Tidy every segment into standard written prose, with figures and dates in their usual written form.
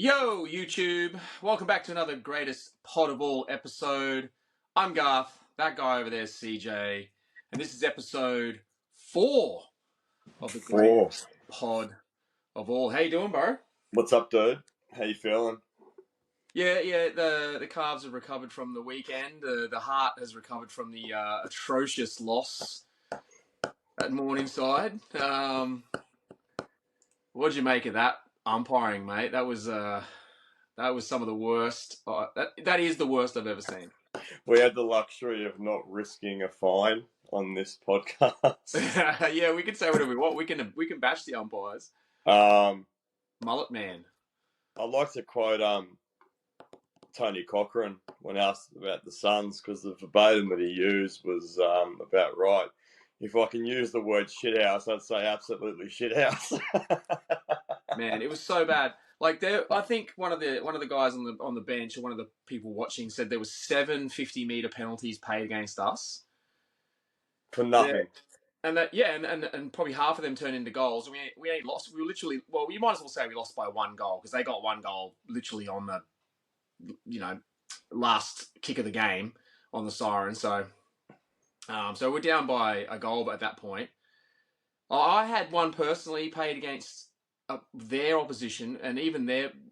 Yo, YouTube. Welcome back to another greatest pod of all episode. I'm Garth. That guy over there is CJ. And this is episode 4 of the greatest pod of all. How you doing, bro? What's up, dude? How you feeling? Yeah. The calves have recovered from the weekend. The heart has recovered from the atrocious loss at Morningside. What'd you make of that umpiring, mate? That was some of the worst. That is the worst I've ever seen. We had the luxury of not risking a fine on this podcast. Yeah, we can say whatever we want. We can bash the umpires. Mullet man. I'd like to quote Tony Cochrane when asked about the Suns, because the verbatim that he used was about right. If I can use the word shithouse, I'd say absolutely shithouse. Man, it was so bad. Like I think one of the guys on the bench, or one of the people watching, said there was 7 50-meter penalties paid against us for nothing. Yeah. And probably half of them turned into goals. We ain't lost. We were literally, well, you might as well say we lost by 1 goal, because they got 1 goal literally on the last kick of the game on the siren. So we're down by a goal at that point. I had one personally paid against their opposition, and even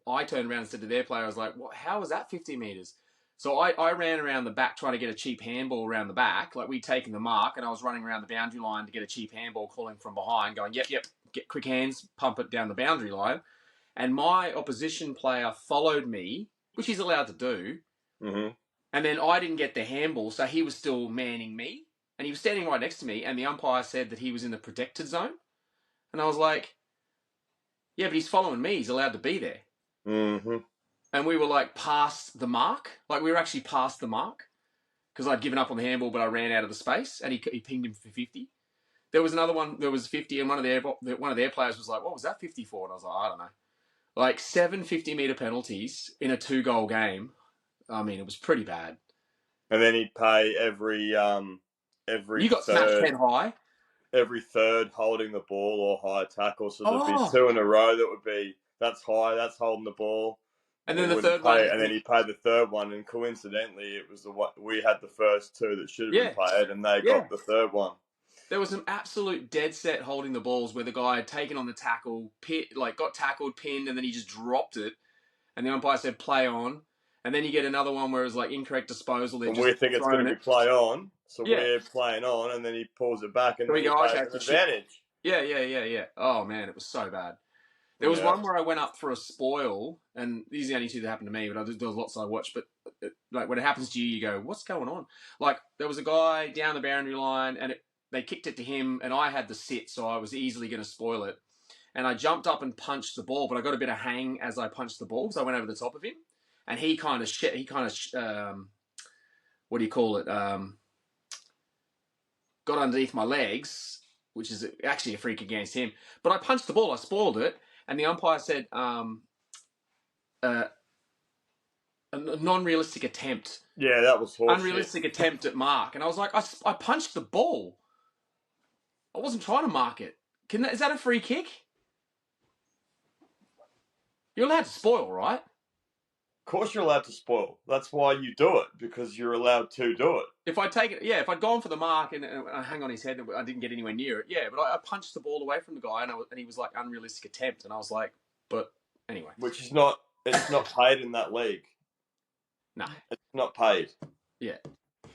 I turned around and said to their player, I was like, "What? How was that 50 meters?" So I ran around the back trying to get a cheap handball around the back. Like, we'd taken the mark, and I was running around the boundary line to get a cheap handball, calling from behind, going, yep, get quick hands, pump it down the boundary line. And my opposition player followed me, which he's allowed to do. Mm-hmm. And then I didn't get the handball, so he was still manning me. And he was standing right next to me, and the umpire said that he was in the protected zone. And I was like, yeah, but he's following me. He's allowed to be there. Mm-hmm. And we were like past the mark. Like, we were actually past the mark, because I'd given up on the handball, but I ran out of the space, and he pinged him for 50. There was another one. There was 50, and one of their players was like, "What was that 50 for?" And I was like, "I don't know." Like 7 50-meter penalties in a 2-goal game. I mean, it was pretty bad. And then he'd pay every You got snapped head high. Every third holding the ball or high tackle. So there'd be 2 in a row that would be, that's high, that's holding the ball. And then the third one. And then he paid the third one, and coincidentally, it was the one we had the first 2 that should have been paid, and they got the third one. There was some absolute dead set holding the balls where the guy had taken on the tackle, got tackled, pinned, and then he just dropped it. And the umpire said, play on. And then you get another one where it was like incorrect disposal. And we think it's going to be play on. So we're playing on, and then he pulls it back, and then he plays an advantage. Yeah. Oh, man, it was so bad. There was one where I went up for a spoil, and these are the only 2 that happened to me, but there was lots I watched. But like, when it happens to you, you go, what's going on? Like, there was a guy down the boundary line, and they kicked it to him, and I had the sit, so I was easily going to spoil it. And I jumped up and punched the ball, but I got a bit of hang as I punched the ball, so I went over the top of him. And he kind of what do you call it? Got underneath my legs, which is actually a freak against him. But I punched the ball, I spoiled it, and the umpire said a non-realistic attempt. Yeah, that was horseshit. Unrealistic attempt at mark. And I was like, I punched the ball. I wasn't trying to mark it. Is that a free kick? You're allowed to spoil, right? Of course you're allowed to spoil. That's why you do it, because you're allowed to do it. If I'd gone for the mark and I hang on his head and I didn't get anywhere near it, but I punched the ball away from the guy, and he was like, unrealistic attempt, and I was like, but anyway. Which is not, it's not paid in that league. No. It's not paid. Yeah.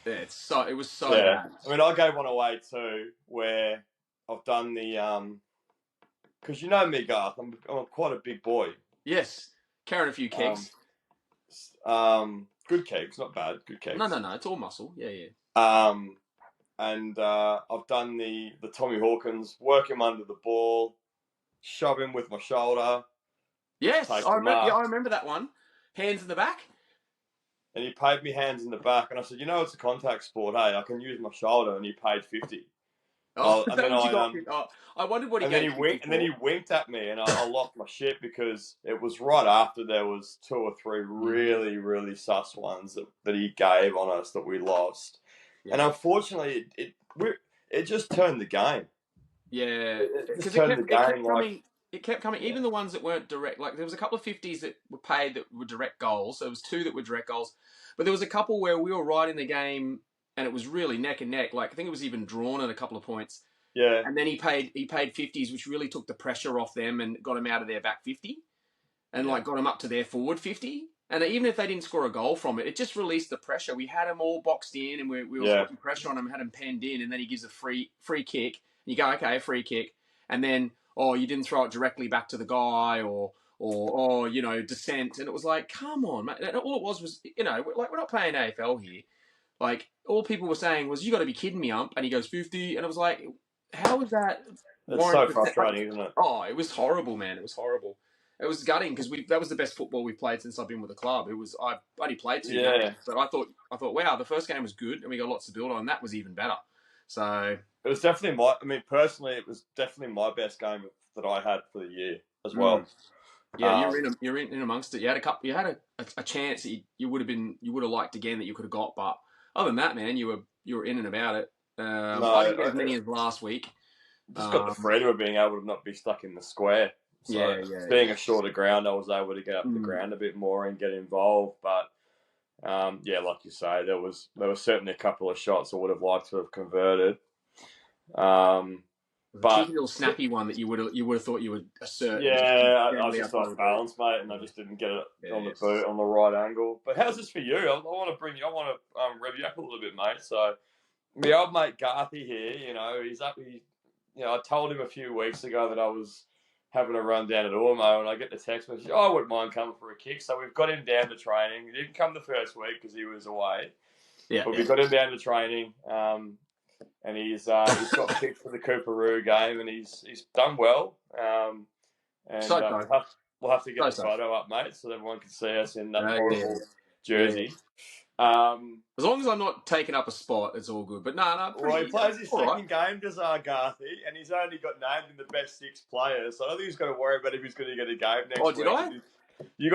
It was so bad. I mean, I gave one away too, where I've done the, because you know me, Garth, I'm quite a big boy. Yes. Carrying a few kegs. Good kegs, not bad. Good kegs. No. It's all muscle. Yeah. And I've done the Tommy Hawkins, work him under the ball, shove him with my shoulder. Yes, I remember that one. Hands in the back. And he paid me hands in the back, and I said, it's a contact sport. Hey, I can use my shoulder, and he paid 50. I wondered what he gave. And then he winked at me, and I lost my shit, because it was right after there was 2 or 3 really, really sus ones that he gave on us that we lost. Yeah. And unfortunately, it just turned the game. Yeah, it just turned the game. it kept coming. Even the ones that weren't direct, like there was a couple of 50s that were paid that were direct goals. So there was 2 that were direct goals, but there was a couple where we were right in the game and it was really neck and neck. Like I think it was even drawn at a couple of points. Yeah. And then he paid 50s, which really took the pressure off them and got them out of their back 50 and like got them up to their forward 50. And even if they didn't score a goal from it, it just released the pressure. We had them all boxed in and we were putting pressure on them, had them penned in, and then he gives a free kick. And you go, okay, free kick. And then, oh, you didn't throw it directly back to the guy or descent. And it was like, come on, mate. And all it was, like we're not playing AFL here. Like all people were saying was, you got to be kidding me, ump. And he goes 50. And I was like, how is that? It's so frustrating, isn't it? Oh, it was horrible, man. It was horrible. It was gutting because that was the best football we've played since I've been with the club. I only played 2 games, but I thought, wow, the first game was good and we got lots to build on. That was even better. So it was definitely personally, it was definitely my best game that I had for the year as well. Yeah, you're in amongst it. You had a chance that you would have liked again that you could have got, but other than that, man, you were in and about it. I didn't get as many as last week. Just got the freedom of being able to not be stuck in the square. So being a shorter ground, I was able to get up the ground a bit more and get involved. But like you say, there was certainly a couple of shots I would have liked to have converted. But cheeky little snappy one that you would have thought you would assert. Yeah, I was just off balance, mate, and I just didn't get it on the boot on the right angle. But how's this for you? I want to rev you up a little bit, mate. So my old mate Garthy here, he's up. I told him a few weeks ago that I was having a run down at Ormo, and I get the text message, I wouldn't mind coming for a kick. So we've got him down to training. He didn't come the first week because he was away. But we got him down to training, and he's got picked for the Cooperoo game, and he's done well. We'll have to get the photo up, mate, so everyone can see us in that horrible jersey. As long as I'm not taking up a spot, it's all good. But no. Well, he plays his second game, does Garthy, and he's only got named in the best 6 players. So I don't think he's got to worry about if he's going to get a game next week. Oh, did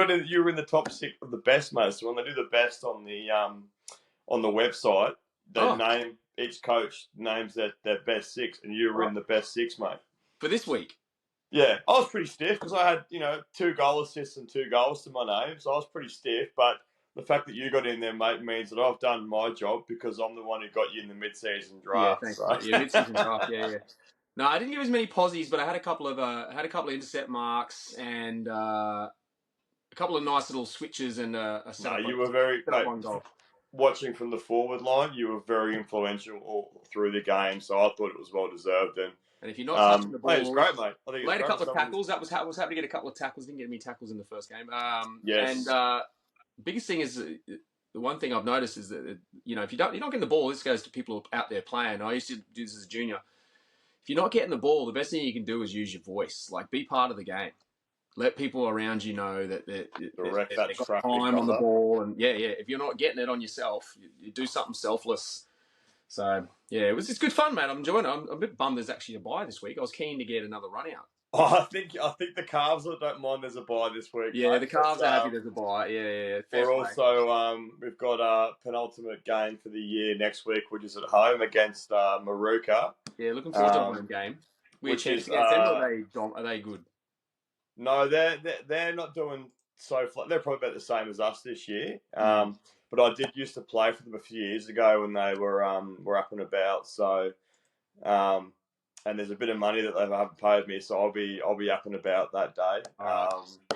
I? You were in the top 6 of the best, mate. So when they do the best on the website, they name each coach names their best 6, and you were in the best 6, mate. For this week. Yeah, I was pretty stiff because I had 2 goal assists and 2 goals to my name, so I was pretty stiff, but the fact that you got in there, mate, means that I've done my job because I'm the one who got you in the mid-season draft. Yeah, thanks. So. Yeah, mid-season draft. Yeah. No, I didn't give as many posies, but I had a couple of intercept marks and a couple of nice little switches and a set. No, you were very watching from the forward line. You were very influential all through the game, so I thought it was well deserved. And if you're not touching the ball, it was great, mate. I think laid a couple of tackles. That was happy to get a couple of tackles. Didn't get any tackles in the first game. Yes. And biggest thing is the one thing I've noticed is that if you're not getting the ball, this goes to people out there playing. I used to do this as a junior. If you're not getting the ball, the best thing you can do is use your voice. Like, be part of the game. Let people around you know that they've got time on the ball. And if you're not getting it on yourself, you do something selfless. So it's good fun, mate. I'm enjoying it. I'm a bit bummed there's actually a bye this week. I was keen to get another run out. I think the Calves don't mind there's a bye this week. Yeah, mate. The Calves are happy there's a bye. Yeah. We're also we've got a penultimate game for the year next week, which is at home against Maruka. Yeah, looking forward to a home game. Weird chance against them, or are they good? No, they're not doing so flat. They're probably about the same as us this year. But I did used to play for them a few years ago when they were up and about. So, and there's a bit of money that they haven't paid me, so I'll be up and about that day.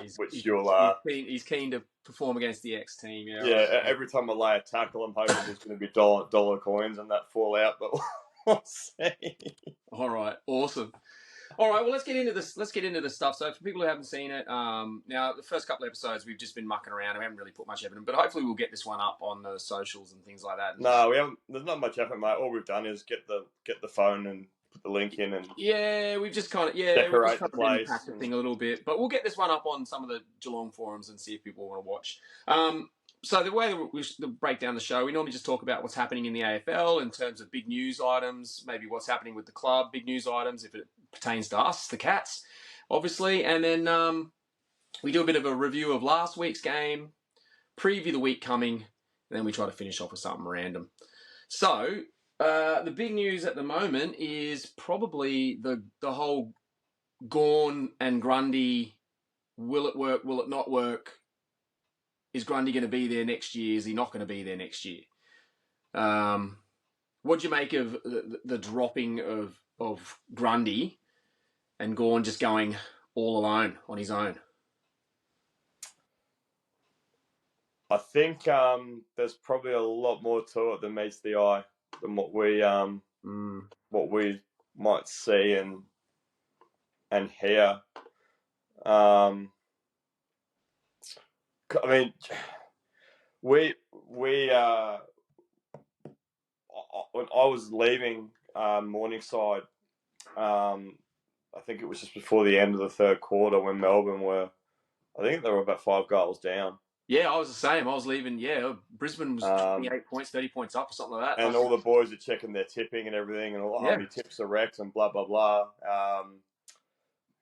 He's keen to perform against the X team. Every time I lay a tackle, I'm hoping there's going to be dollar coins and that fall out, but we'll see. All right, awesome. All right, well, let's get into this. Let's get into the stuff. So, for people who haven't seen it, now the first couple of episodes we've just been mucking around. We haven't really put much effort in, but hopefully we'll get this one up on the socials and things like that. No, we haven't. There's not much effort, mate. All we've done is get the phone and put the link in, and we've just kind of decorate the place, thing a little bit. But we'll get this one up on some of the Geelong forums and see if people want to watch. So the way that we break down the show, we normally just talk about what's happening in the AFL in terms of big news items, maybe what's happening with the club, big news items if it pertains to us, the Cats, obviously. And then we do a bit of a review of last week's game, preview the week coming, and then we try to finish off with something random. So the big news at the moment is probably the whole Gawn and Grundy, will it work? Will it not work? Is Grundy going to be there next year? Is he not going to be there next year? What do you make of the dropping of Grundy and Gawn just going all alone on his own? I think there's probably a lot more to it than meets the eye than what we might see and hear. I mean, we when I was leaving Morningside, I think it was just before the end of the third quarter when Melbourne were, I think they were about 5 goals down. Yeah, I was the same. I was leaving. Yeah, Brisbane was 28 points, 30 points up, or something like that. And all the boys are checking their tipping and everything, and he tips the Rex and blah blah blah.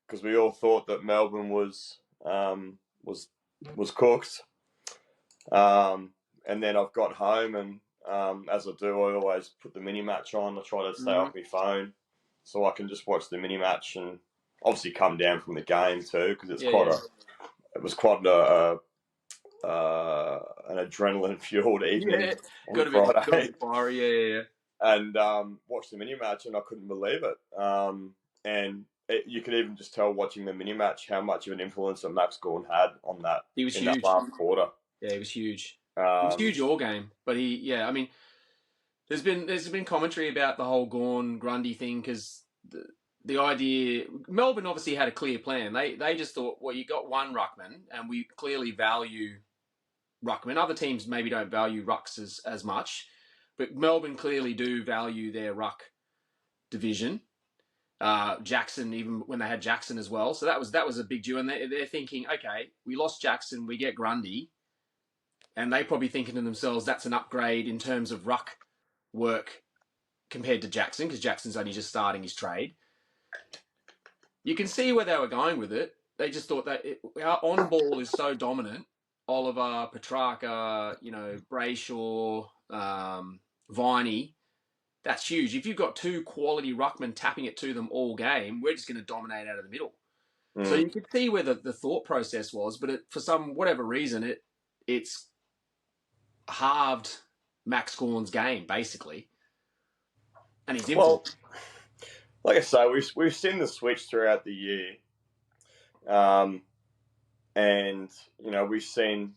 Because we all thought that Melbourne was cooked. And then I've got home, and as I do, I always put the mini match on. I try to stay off my phone so I can just watch the mini match and obviously come down from the game too, because it's it was quite an adrenaline fueled evening on Friday. Got a bit fiery, yeah. And watched the mini match, and I couldn't believe it. And you could even just tell watching the mini match how much of an influence that Max Gawn had on that. He was huge. That last quarter. Yeah, he was huge. It was huge all game, but I mean, there's been commentary about the whole Gawn Grundy thing, because the idea, Melbourne obviously had a clear plan. They just thought, well, you got one ruckman, and we clearly value ruckman. Other teams maybe don't value rucks as much, but Melbourne clearly do value their ruck division. Jackson, even when they had Jackson as well, so that was a big deal. And they're thinking, okay, we lost Jackson, we get Grundy. And they probably thinking to themselves, that's an upgrade in terms of ruck work compared to Jackson, because Jackson's only just starting his trade. You can see where they were going with it. They just thought that our on-ball is so dominant. Oliver, Petrarca, Brayshaw, Viney, that's huge. If you've got two quality ruckmen tapping it to them all game, we're just going to dominate out of the middle. So you could see where the thought process was, but for whatever reason, it's halved Max Gawn's game, basically. And he's influence. Well, like I say, we've seen the switch throughout the year. And we've seen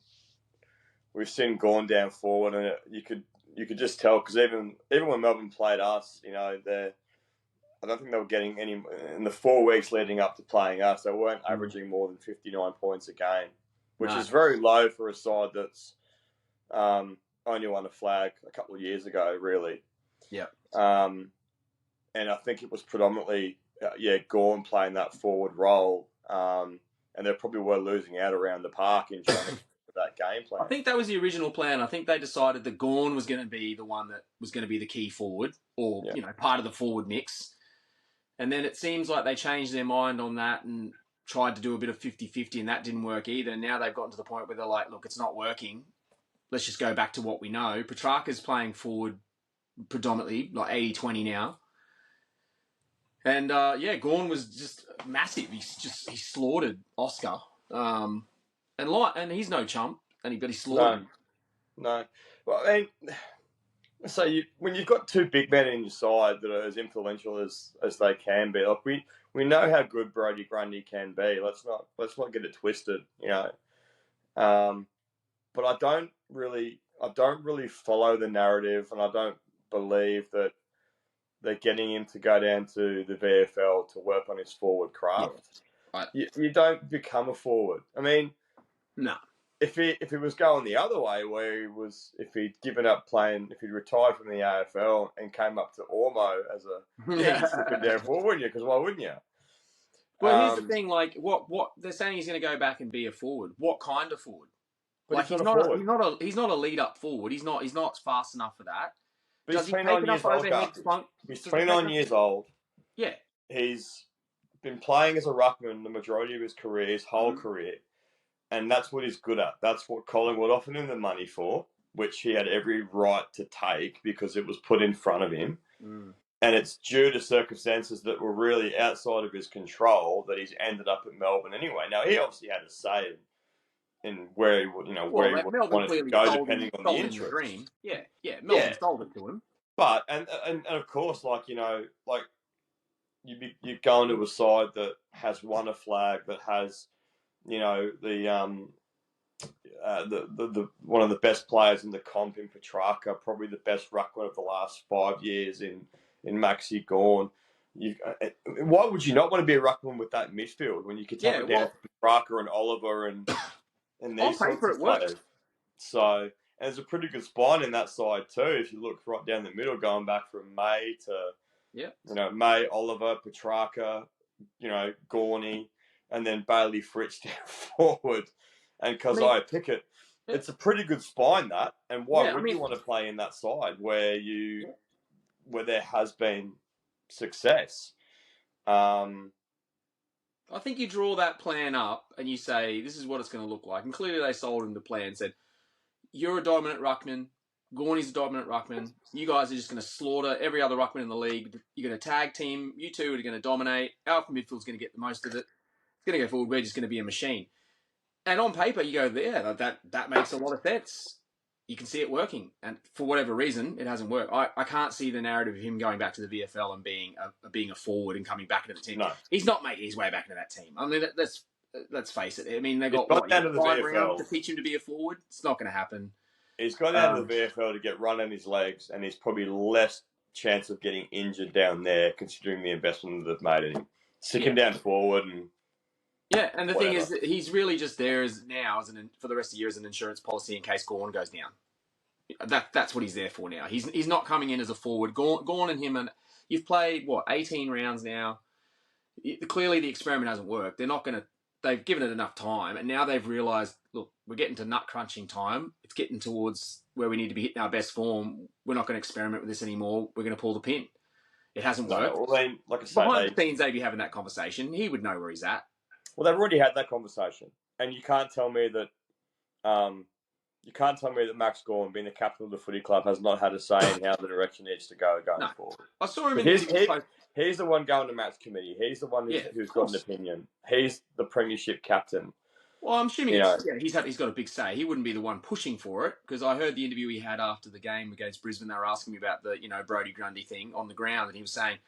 Gawn down forward, and you could just tell, because even when Melbourne played us, I don't think they were getting any in the 4 weeks leading up to playing us. They weren't averaging more than 59 points a game, which is very low for a side that's only won a flag a couple of years ago, really. Yeah. And I think it was predominantly Gawn playing that forward role. And they probably were losing out around the park in trying to that game plan. I think that was the original plan. I think they decided that Gawn was going to be the one that was going to be the key forward, or part of the forward mix. And then it seems like they changed their mind on that and tried to do a bit of 50-50, and that didn't work either. Now they've gotten to the point where they're like, look, it's not working. Let's just go back to what we know. Petrarca's playing forward predominantly, like 80-20 now. And Gawn was just massive. He slaughtered Oscar, and he's no chump, but he slaughtered him. No. Well, I mean, so when you've got two big men in your side that are as influential as they can be, like we know how good Brodie Grundy can be. Let's not get it twisted, But I don't really follow the narrative, and I don't believe that they're getting him to go down to the VFL to work on his forward craft. Yeah. You don't become a forward. I mean, no. If he was going the other way, if he'd given up playing, if he'd retired from the AFL and came up to Ormo as he's looking down forward, wouldn't you? Because why wouldn't you? Well, here's the thing. Like, what they're saying, he's going to go back and be a forward. What kind of forward? But he's not a lead up forward. He's not fast enough for that. But he's 29 years old. He's 29 years old. Yeah. He's been playing as a ruckman the majority of his career, his whole career. And that's what he's good at. That's what Collingwood offered him the money for, which he had every right to take because it was put in front of him. and it's due to circumstances that were really outside of his control that he's ended up at Melbourne anyway. Now he obviously had a say in where he Well, where he Melbourne wanted to clearly go, sold him depending on the the interest. dream. Yeah, Melbourne Yeah, sold it to him. but and of course, like you're going to a side that has won a flag, that has the one of the best players in the comp in Petrarca, probably the best ruckman of the last 5 years in Maxi Gawn. Why would you not want to be a ruckman with that midfield when you could tap it down to Petrarca and Oliver and these sorts of players? So, and there's a pretty good spine in that side too. If you look right down the middle, going back from May to May, Oliver, Petrarca, Gorney, and then Bailey Fritz down forward, and Kazai Pickett. Yeah. It's a pretty good spine, that. And why would you want to play in that side where there has been success? I think you draw that plan up and you say, this is what it's going to look like. And clearly they sold him the plan and said, you're a dominant ruckman. Gorney's a dominant ruckman. You guys are just going to slaughter every other ruckman in the league. You're going to tag team. You two are going to dominate. Our midfield's going to get the most of it. It's going to go forward. We're just going to be a machine. And on paper, you go, yeah, that makes a lot of sense. You can see it working. And for whatever reason, it hasn't worked. I can't see the narrative of him going back to the VFL and being a forward and coming back into the team. No. He's not making his way back into that team. I mean, let's face it. I mean, they got down to the 5 VFL rounds to teach him to be a forward. It's not going to happen. He's gone down to the VFL to get run on his legs, and he's probably less chance of getting injured down there, considering the investment that they've made in him. Stick him down forward and... Yeah, and the thing is that he's really just there for the rest of the year as an insurance policy in case Gawn goes down. That's what he's there for now. He's not coming in as a forward. Gawn and him, and you've played 18 rounds now. Clearly, the experiment hasn't worked. They've given it enough time, and now they've realised, look, we're getting to nut crunching time. It's getting towards where we need to be hitting our best form. We're not going to experiment with this anymore. We're going to pull the pin. It hasn't worked. Well, like I say, behind the scenes, they'd be having that conversation. He would know where he's at. Well, they've already had that conversation, and you can't tell me that Max Gawn, being the captain of the footy club, has not had a say in how the direction needs to go going forward. I saw him he's the one going to Matt's committee. He's the one who's got an opinion. He's the premiership captain. Well, I'm assuming he's got a big say. He wouldn't be the one pushing for it, because I heard the interview he had after the game against Brisbane. They were asking me about the Brodie Grundy thing on the ground, and he was saying,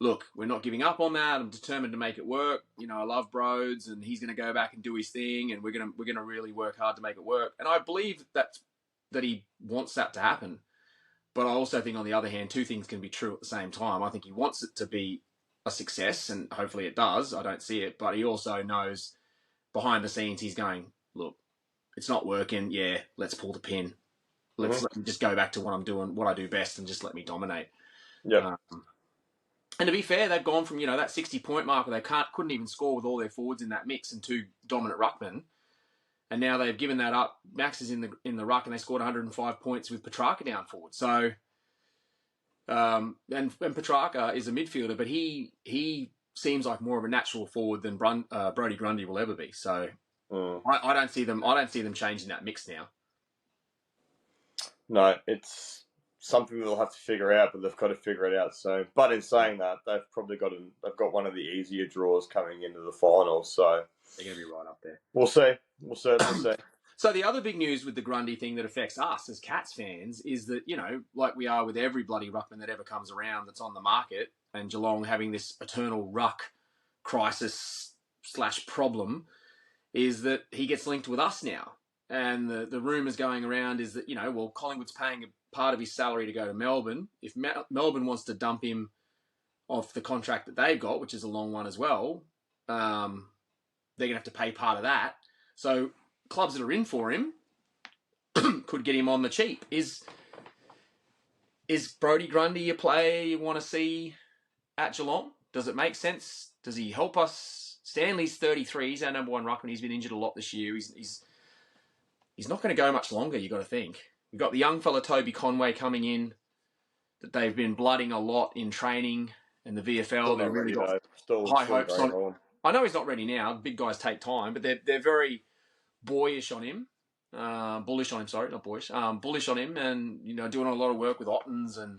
look, we're not giving up on that. I'm determined to make it work. I love Broads, and he's going to go back and do his thing, and we're going to really work hard to make it work. And I believe that he wants that to happen. But I also think, on the other hand, two things can be true at the same time. I think he wants it to be a success, and hopefully it does. I don't see it. But he also knows behind the scenes he's going, look, it's not working. Yeah, let's pull the pin. Let me just go back to what I'm doing, what I do best, and just let me dominate. Yeah. And to be fair, they've gone from that 60-point mark where they couldn't even score with all their forwards in that mix and 2 dominant ruckmen, and now they've given that up. Max is in the ruck, and they scored 105 points with Petrarca down forward. So, and Petrarca is a midfielder, but he seems like more of a natural forward than Brodie Grundy will ever be. So, I don't see them changing that mix now. No, it's something they'll have to figure out, but they've got to figure it out soon. But in saying that, they've got one of the easier draws coming into the finals, so they're going to be right up there. We'll see. We'll certainly see. So the other big news with the Grundy thing that affects us as Cats fans is that, like we are with every bloody ruckman that ever comes around that's on the market, and Geelong having this eternal ruck crisis / problem, is that he gets linked with us now. And the rumours going around is that, Collingwood's paying a part of his salary to go to Melbourne. If Melbourne wants to dump him off the contract that they've got, which is a long one as well, they're going to have to pay part of that. So clubs that are in for him could get him on the cheap. Is Brodie Grundy a player you want to see at Geelong? Does it make sense? Does he help us? Stanley's 33. He's our number one ruckman. He's been injured a lot this year. He's not going to go much longer, you got to think. We've got the young fella Toby Conway coming in that they've been blooding a lot in training, and the VFL, they've really got high hopes on. I know he's not ready now. Big guys take time, but they're very bullish on him, and, doing a lot of work with Ottens and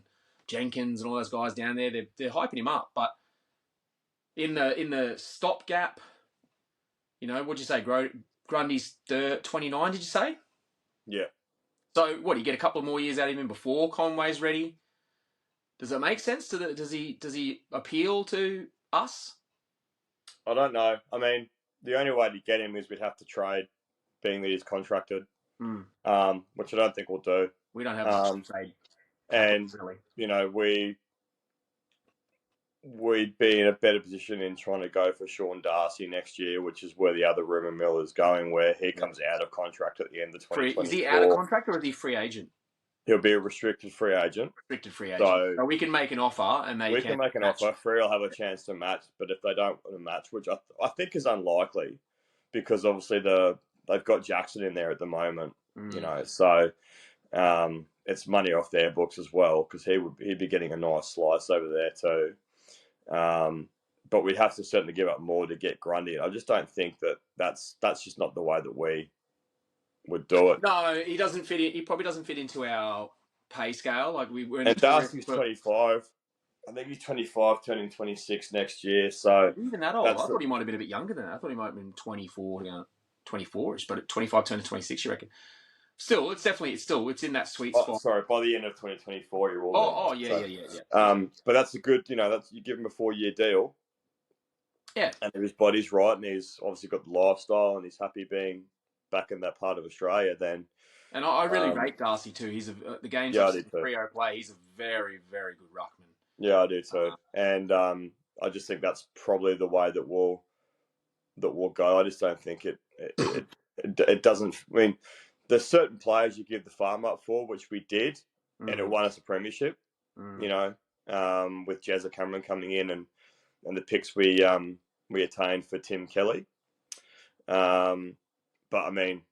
Jenkins and all those guys down there. They're hyping him up, but in the stopgap, what'd you say? Grundy's 29. Did you say? Yeah. So what? Do you get a couple of more years out of him before Conway's ready? Does it make sense does he appeal to us? I don't know. I mean, the only way to get him is we'd have to trade, being that he's contracted, which I don't think we'll do. We don't have much trade capital, and really. we'd be in a better position in trying to go for Sean Darcy next year, which is where the other rumour mill is going, where he comes out of contract at the end of 2024. Is he out of contract or is he free agent? He'll be a restricted free agent. Restricted free agent. So we can make an offer and we can make an offer. Free will have a chance to match, but if they don't want to match, which I think is unlikely, because obviously they've got Jackson in there at the moment, so it's money off their books as well, because he'd be getting a nice slice over there too. But we'd have to certainly give up more to get Grundy. I just don't think that's just not the way that we would do it. No, he doesn't fit in. He probably doesn't fit into our pay scale. Like we were. And Darcy's 25. I think he's 25, turning 26 next year. So even that old? I thought he might have been a bit younger than that. I thought he might have been 24, 24ish, but at 25 turning 26, you reckon? Still, it's in that sweet spot. Sorry, by the end of 2024, you're all. Yeah. But that's a good, you give him a 4-year deal. Yeah. And if his body's right, and he's obviously got the lifestyle, and he's happy being back in that part of Australia, then. And I really rate Darcy too. He's the game's Freo play. He's a very, very good ruckman. Yeah, I do too. And I just think that's probably the way that we'll go. I just don't think it doesn't. I mean, there's certain players you give the farm up for, which we did, and it won us a premiership. With Jezza Cameron coming in and the picks we attained for Tim Kelly. But I mean,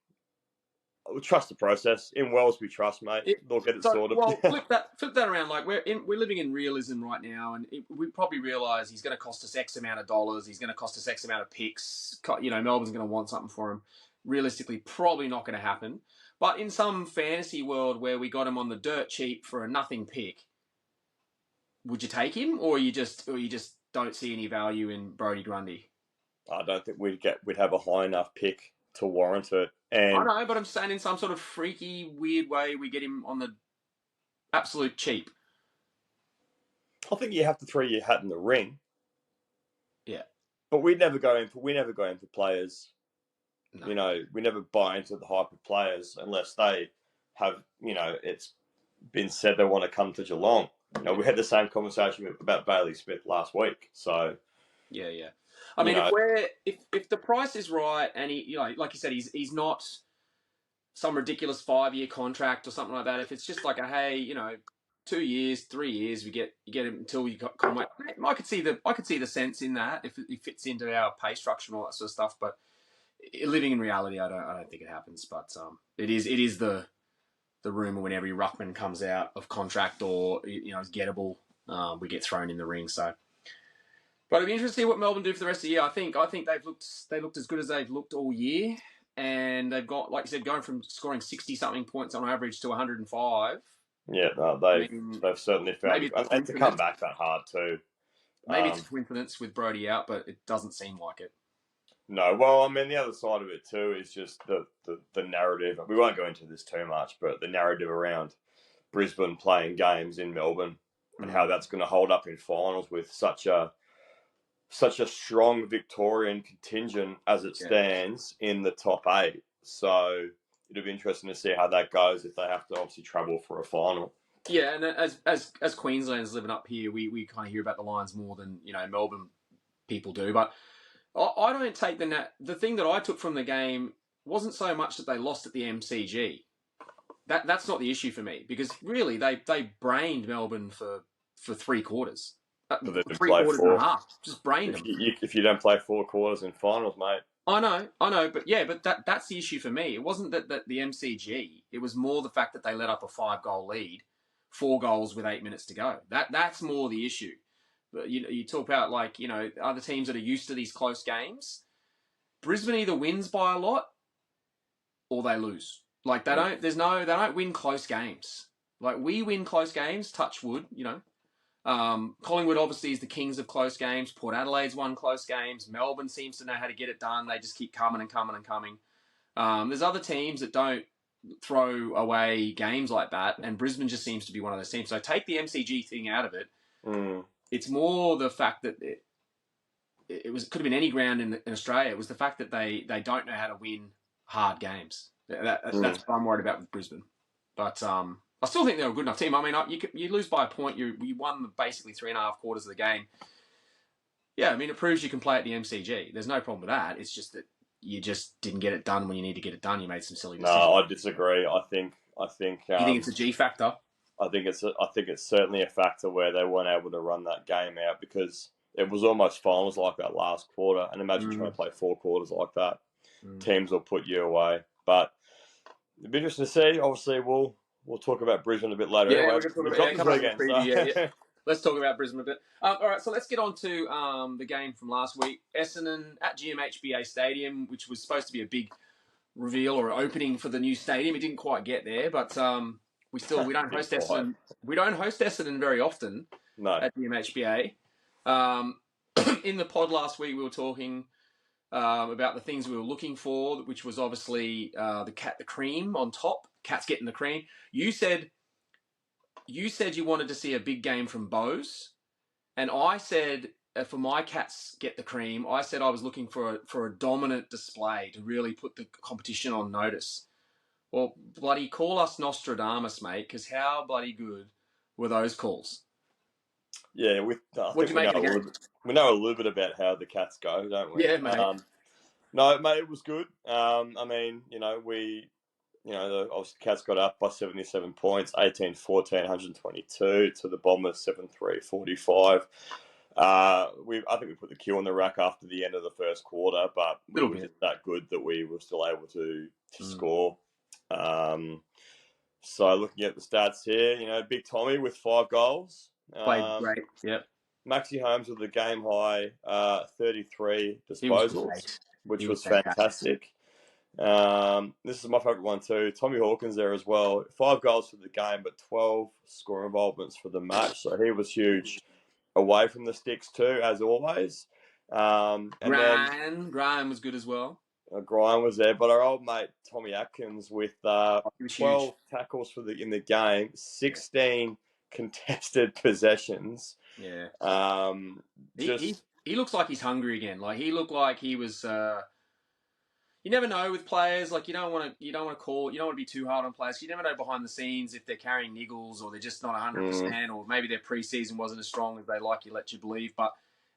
we'll trust the process. In Wells, we trust, mate. They'll get it sorted. Well, flip that around. Like we're living in realism right now, and we probably realise he's going to cost us X amount of dollars. He's going to cost us X amount of picks. Melbourne's going to want something for him. Realistically, probably not going to happen. But in some fantasy world where we got him on the dirt cheap for a nothing pick, would you take him, or you just don't see any value in Brodie Grundy? I don't think we'd have a high enough pick to warrant it. And I know, but I'm saying in some sort of freaky, weird way, we get him on the absolute cheap. I think you have to throw your hat in the ring. Yeah, but we never go in for players. No. We never buy into the hype of players unless they have, it's been said they want to come to Geelong. We had the same conversation about Bailey Smith last week. So yeah. I mean, if the price is right, and he, like you said, he's not some ridiculous 5-year contract or something like that. If it's just like 2 years, 3 years, you get him until you got Conway. I could see the sense in that if it fits into our pay structure and all that sort of stuff. But living in reality, I don't think it happens. But it is the rumor when every ruckman comes out of contract or is gettable, we get thrown in the ring. So. But it'd be interesting to see what Melbourne do for the rest of the year. I think they looked as good as they've looked all year, and they've got, like you said, going from scoring 60-something points on average to 105. Yeah, no, they've certainly found and to come back that hard too. Maybe it's a coincidence with Brodie out, but it doesn't seem like it. No, well, I mean, the other side of it too is just the narrative. We won't go into this too much, but the narrative around Brisbane playing games in Melbourne and how that's going to hold up in finals with such a strong Victorian contingent as it stands in the top 8. So it'll be interesting to see how that goes if they have to obviously travel for a final. Yeah, and as Queenslanders living up here, we kind of hear about the Lions more than Melbourne people do. But I don't take the thing that I took from the game wasn't so much that they lost at the MCG. That's not the issue for me, because really they brained Melbourne for 3 quarters. 3 quarters and a half. Just brained them. If you don't play 4 quarters in finals, mate. I know, but that's the issue for me. It wasn't that the MCG. It was more the fact that they let up a 5-goal lead, 4 goals with 8 minutes to go. That's more the issue. But you talk about other teams that are used to these close games. Brisbane either wins by a lot or they lose. They don't win close games. Like, we win close games, touch wood, you know. Collingwood obviously is the kings of close games. Port Adelaide's won close games. Melbourne seems to know how to get it done. They just keep coming and coming and coming. There's other teams that don't throw away games like that, and Brisbane just seems to be one of those teams. So take the MCG thing out of it. It's more the fact that could have been any ground in Australia. It was the fact that they don't know how to win hard games. That's what I'm worried about with Brisbane. But I still think they're a good enough team. I mean, you lose by a point. You won basically 3.5 quarters of the game. Yeah, I mean, it proves you can play at the MCG. There's no problem with that. It's just that you just didn't get it done when you need to get it done. You made some silly decisions. No, I disagree. I think. You think it's a G factor? I think it's certainly a factor where they weren't able to run that game out because it was almost finals like that last quarter. And imagine trying to play 4 quarters like that. Teams will put you away. But it'll be interesting to see. Obviously, we'll talk about Brisbane a bit later. Yeah, anyway. we're going to talk about it again. Yeah. Let's talk about Brisbane a bit. All right, so let's get on to the game from last week. Essendon at GMHBA Stadium, which was supposed to be a big reveal or opening for the new stadium. It didn't quite get there, but we don't host Essendon. We don't host Essendon very often at GMHBA. In the pod last week, we were talking about the things we were looking for, which was obviously the cream on top. Cats getting the cream. You said you wanted to see a big game from Bose, and I said for my Cats get the cream, I said I was looking for a dominant display to really put the competition on notice. Well, bloody call us Nostradamus, mate, because how bloody good were those calls? Yeah, what do you make of the game? We know a little bit about how the Cats go, don't we? Yeah, mate. No, mate, it was good. I mean, obviously the Cats got up by 77 points, 18-14, 122 to the Bombers, 7-3, 45. I think we put the cue on the rack after the end of the first quarter, but we were just that good that we were still able to score. So looking at the stats here, Big Tommy with 5 goals. Played great, yep. Maxi Holmes with the game high 33 disposals, which was fantastic. This is my favourite one too. Tommy Hawkins there as well. 5 goals for the game, but 12 score involvements for the match. So he was huge away from the sticks too, as always. Grime was good as well. Grime was there, but our old mate Tommy Atkins with 12 tackles in the game, 16 contested possessions. Yeah. He looks like he's hungry again. Like he looked like he was. You never know with players. Like you don't want to be too hard on players. You never know behind the scenes if they're carrying niggles or they're just not 100%, or maybe their preseason wasn't as strong as they let you believe.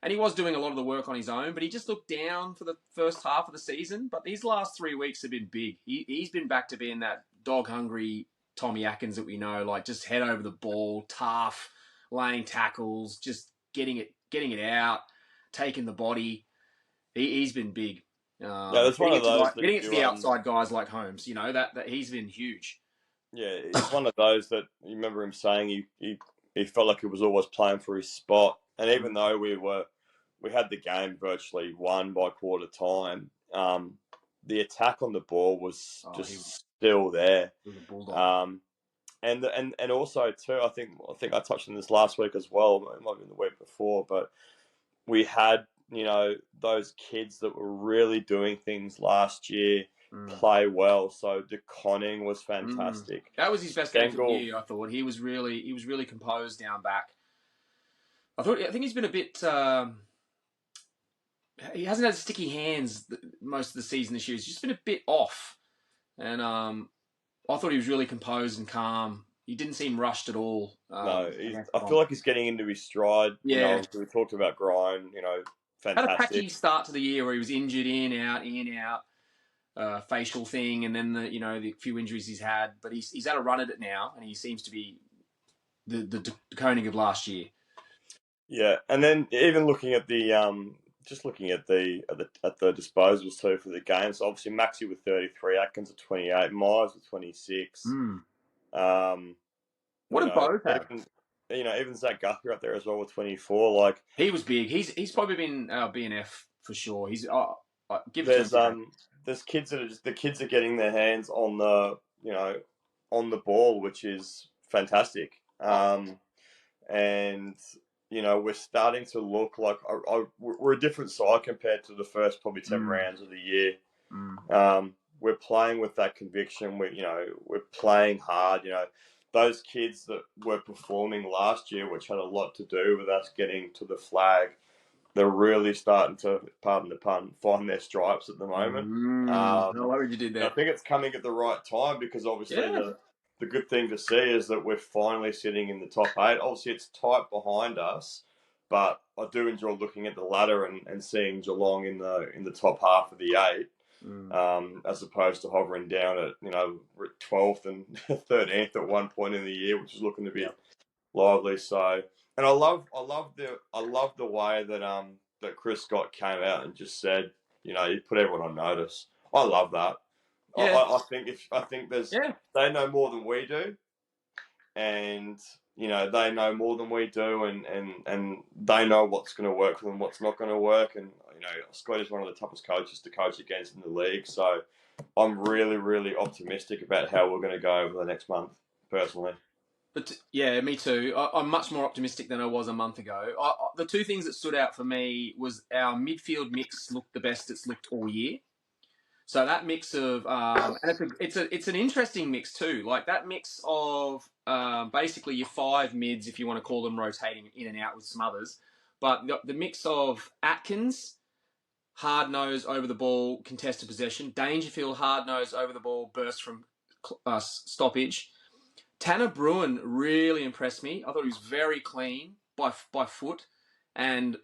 And he was doing a lot of the work on his own, but he just looked down for the first half of the season. But these last 3 weeks have been big. He's been back to being that dog-hungry Tommy Atkins that we know, like just head over the ball, tough, laying tackles, just getting it out, taking the body. He's been big. That's one of those. Getting it to the outside guys like Holmes, that he's been huge. Yeah, it's one of those that you remember him saying he felt like he was always playing for his spot. And even though we had the game virtually won by quarter time, the attack on the ball was still there. He was a bulldog. And also too, I think I touched on this last week as well. It might have been the week before, but we had those kids that were really doing things last year play well. So De Conning was fantastic. That was his best game of the year. I thought he was really composed down back. I think he's been a bit. He hasn't had sticky hands most of the season this year. He's just been a bit off, and I thought he was really composed and calm. He didn't seem rushed at all. No, I feel like he's getting into his stride. Yeah, we talked about Grime. Fantastic. Had a patchy start to the year where he was injured in, out, facial thing, and then the few injuries he's had. But he's had a run at it now, and he seems to be the Koenig of last year. Yeah, and then even looking at the disposals too for the games. So obviously Maxi with 33, Atkins with 28, Myers with 26. What did both have? Even Zach Guthrie up there as well with 24. Like he was big. He's probably been BNF for sure. He's there's kids that are getting their hands on the on the ball, which is fantastic. And we're starting to look like we're a different side compared to the first probably 10 rounds of the year. We're playing with that conviction. We're playing hard. Those kids that were performing last year, which had a lot to do with us getting to the flag, they're really starting to, pardon the pun, find their stripes at the moment. I like what you did there. I think it's coming at the right time because obviously the good thing to see is that we're finally sitting in the top 8. Obviously, it's tight behind us, but I do enjoy looking at the ladder and seeing Geelong in the top half of the 8. As opposed to hovering down at 12th and 13th at one point in the year, which is looking to be lively. So, and I love the way that Chris Scott came out and just said, he put everyone on notice. I love that. Yeah. I think they know more than we do, and they know more than we do, and they know what's going to work for them, what's not going to work, and Scott is one of the toughest coaches to coach against in the league. So I'm really, really optimistic about how we're going to go over the next month, personally. But yeah, me too. I'm much more optimistic than I was a month ago. The two things that stood out for me was our midfield mix looked the best it's looked all year. So that mix of, and it's an interesting mix too. Like that mix of basically your 5 mids, if you want to call them, rotating in and out with some others. But the mix of Atkins, hard nose over the ball, contested possession. Dangerfield, hard nose over the ball, burst from stoppage. Tanner Bruin really impressed me. I thought he was very clean by foot and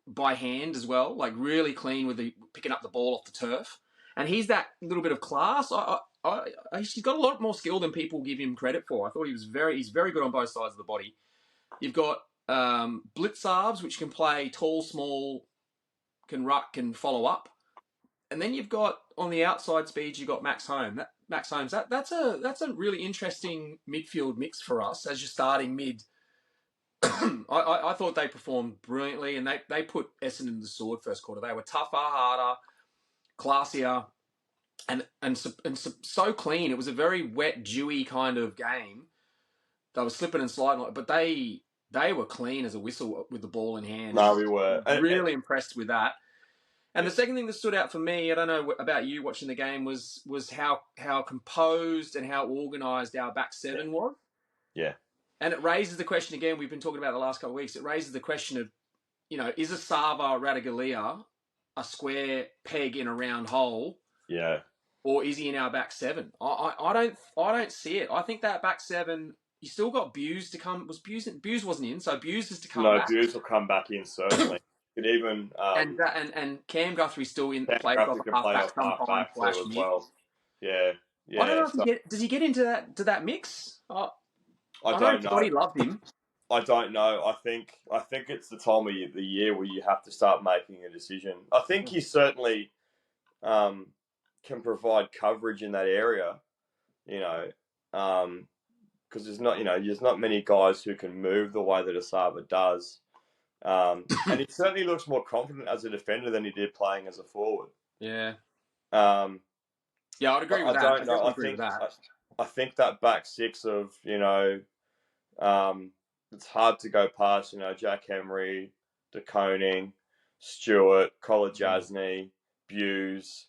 by hand as well. Like really clean with picking up the ball off the turf. And he's that little bit of class. He's got a lot more skill than people give him credit for. I thought he's very good on both sides of the body. You've got Blitzarves, which can play tall, small, can ruck, can follow up. And then you've got, on the outside speeds, you've got Max Holmes. That's a really interesting midfield mix for us as you're starting mid. I thought they performed brilliantly, and they put Essendon to the sword first quarter. They were tougher, harder, classier, and so clean. It was a very wet, dewy kind of game. They were slipping and sliding, but they were clean as a whistle with the ball in hand. No, we were. Really impressed with that. And the second thing that stood out for me, I don't know about you watching the game, was how composed and how organised our back seven was. Yeah. And it raises the question again, we've been talking about the last couple of weeks, it raises the question of, is a Sava Radaglia a square peg in a round hole? Yeah. Or is he in our back seven? I don't see it. I think that back seven, you still got Buse to come. Buse wasn't in, so Buse is to come back. No, Buse will come back in, certainly. Could even and Cam Guthrie's still in the play off half back as well. Yeah. I don't know does he get into that mix? I don't know. Scotty loved him. I don't know. I think it's the time of the year where you have to start making a decision. I think he certainly can provide coverage in that area, because there's not many guys who can move the way that Asava does. And he certainly looks more confident as a defender than he did playing as a forward. Yeah. I'd agree with that. I don't know. I think that back six of, it's hard to go past, Jack Henry, De Koning, Stewart, Kolajasny, Buse.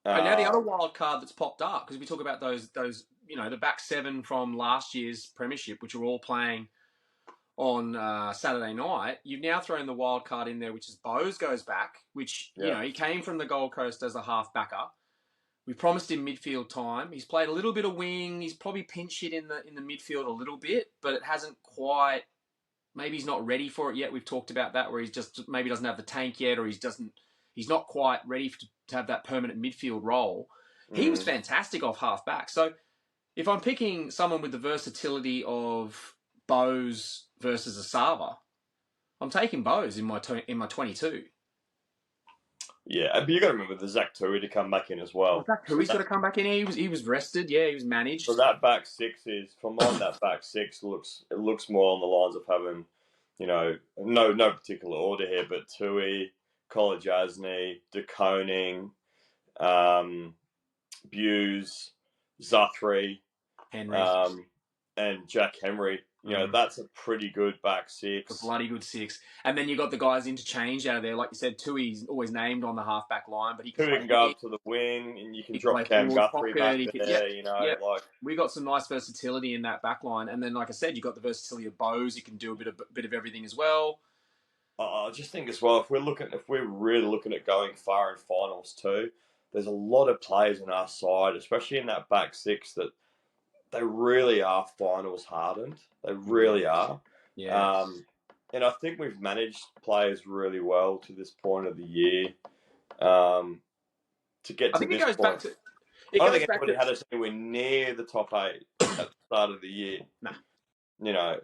And now the other wild card that's popped up, because we talk about those the back seven from last year's premiership, which are all playing on Saturday night. You've now thrown the wild card in there, which is Bose goes back, which he came from the Gold Coast as a half backer. We promised him midfield time. He's played a little bit of wing. He's probably pinch hit in the midfield a little bit, but it hasn't quite. Maybe he's not ready for it yet. We've talked about that, where he's just maybe doesn't have the tank yet, or he's not quite ready to have that permanent midfield role. He was fantastic off half back. So if I'm picking someone with the versatility of Bose versus Asava, I'm taking Bose in my 22. Yeah, but you got to remember the Zach Tui to come back in as well. Zach Tui's got to come back in. He was rested. Yeah, he was managed. So that back six that back six looks more on the lines of having, no particular order here, but Tui, Kolajasny, De Koning, Buse, Zuthri, Henry. and Jack Henry. That's a pretty good back A six. bloody good six. And then you got the guys interchange out of there. Like you said, Tui's always named on the half-back line, but he can Tui play can go wing, up to the wing, and you can he can play drop Cam forward Guthrie pocket. back He could, there. yep. We got some nice versatility in that back line. And then, like I said, you got the versatility of Bose. He can do a bit of everything as well. I just think as well, if we're really looking at going far in finals too, there's a lot of players on our side, especially in that back six, that they really are finals hardened. They really are. Yeah. And I think we've managed players really well to this point of the year. To get I to think it this goes point, back to. I don't think anybody had us anywhere near the top 8 at the start of the year. Nah.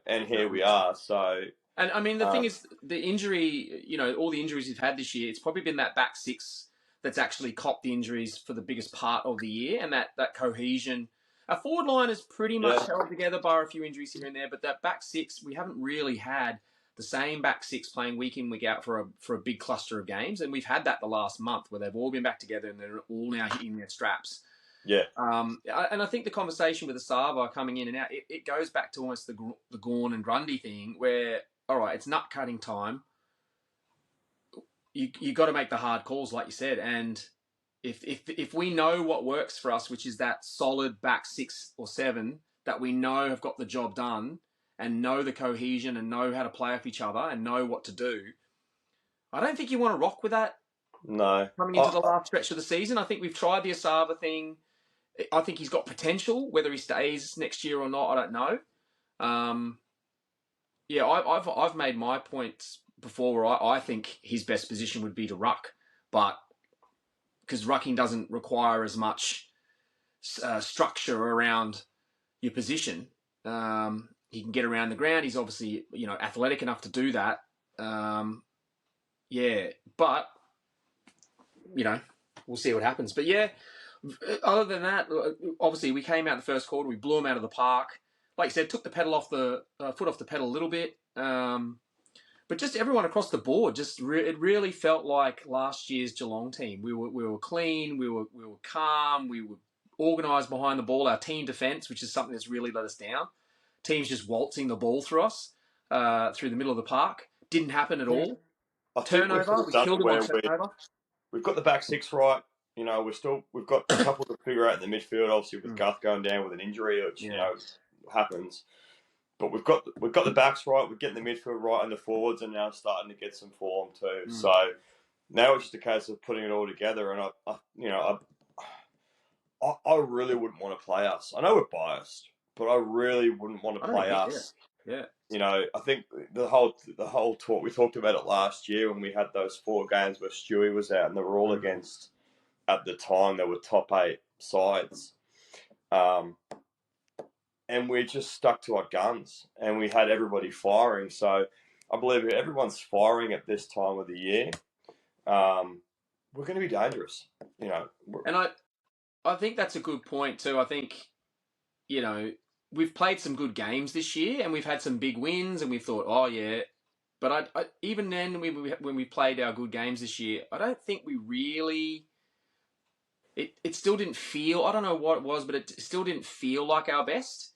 And here we are. So. And I mean, the thing is, the injury, all the injuries we've had this year, it's probably been that back six that's actually copped the injuries for the biggest part of the year, and that cohesion. Our forward line is pretty much held together by a few injuries here and there, but that back six, we haven't really had the same back six playing week in, week out for a big cluster of games, and we've had that the last month where they've all been back together and they're all now hitting their straps. Yeah. And I think the conversation with Asava coming in and out, it goes back to almost the Gawn and Grundy thing where, all right, it's nut cutting time. You got to make the hard calls, like you said. And if we know what works for us, which is that solid back 6 or 7 that we know have got the job done and know the cohesion and know how to play off each other and know what to do, I don't think you want to rock with that. No. Coming into the last stretch of the season, I think we've tried the Asava thing. I think he's got potential. Whether he stays next year or not, I don't know. I've made my points before where I think his best position would be to ruck, but because rucking doesn't require as much structure around your position, he can get around the ground. He's obviously athletic enough to do that. But we'll see what happens. But yeah. Other than that, obviously we came out the first quarter. We blew them out of the park. Like you said, took the pedal off the foot off the pedal a little bit. But just everyone across the board, it really felt like last year's Geelong team. We were clean. We were calm. We were organised behind the ball. Our team defence, which is something that's really let us down. Teams just waltzing the ball through us through the middle of the park. Didn't happen at all. Turnover. We killed them on turnover. We've got the back six right. We've got a couple to figure out in the midfield, obviously with Guth going down with an injury, which happens. But we've got the backs right. We're getting the midfield right, and the forwards are now starting to get some form too. So now it's just a case of putting it all together. And I really wouldn't want to play us. I know we're biased, but I really wouldn't want to play us. Yeah. I think the whole talk, we talked about it last year when we had those 4 games where Stewie was out, and they were all against. At the time, there were top 8 sides. And we just stuck to our guns and we had everybody firing. So I believe if everyone's firing at this time of the year, we're going to be dangerous. And I think that's a good point too. I think, we've played some good games this year and we've had some big wins and we thought, oh yeah. But I even then, when we played our good games this year, I don't think we really... It still didn't feel... I don't know what it was, but it still didn't feel like our best.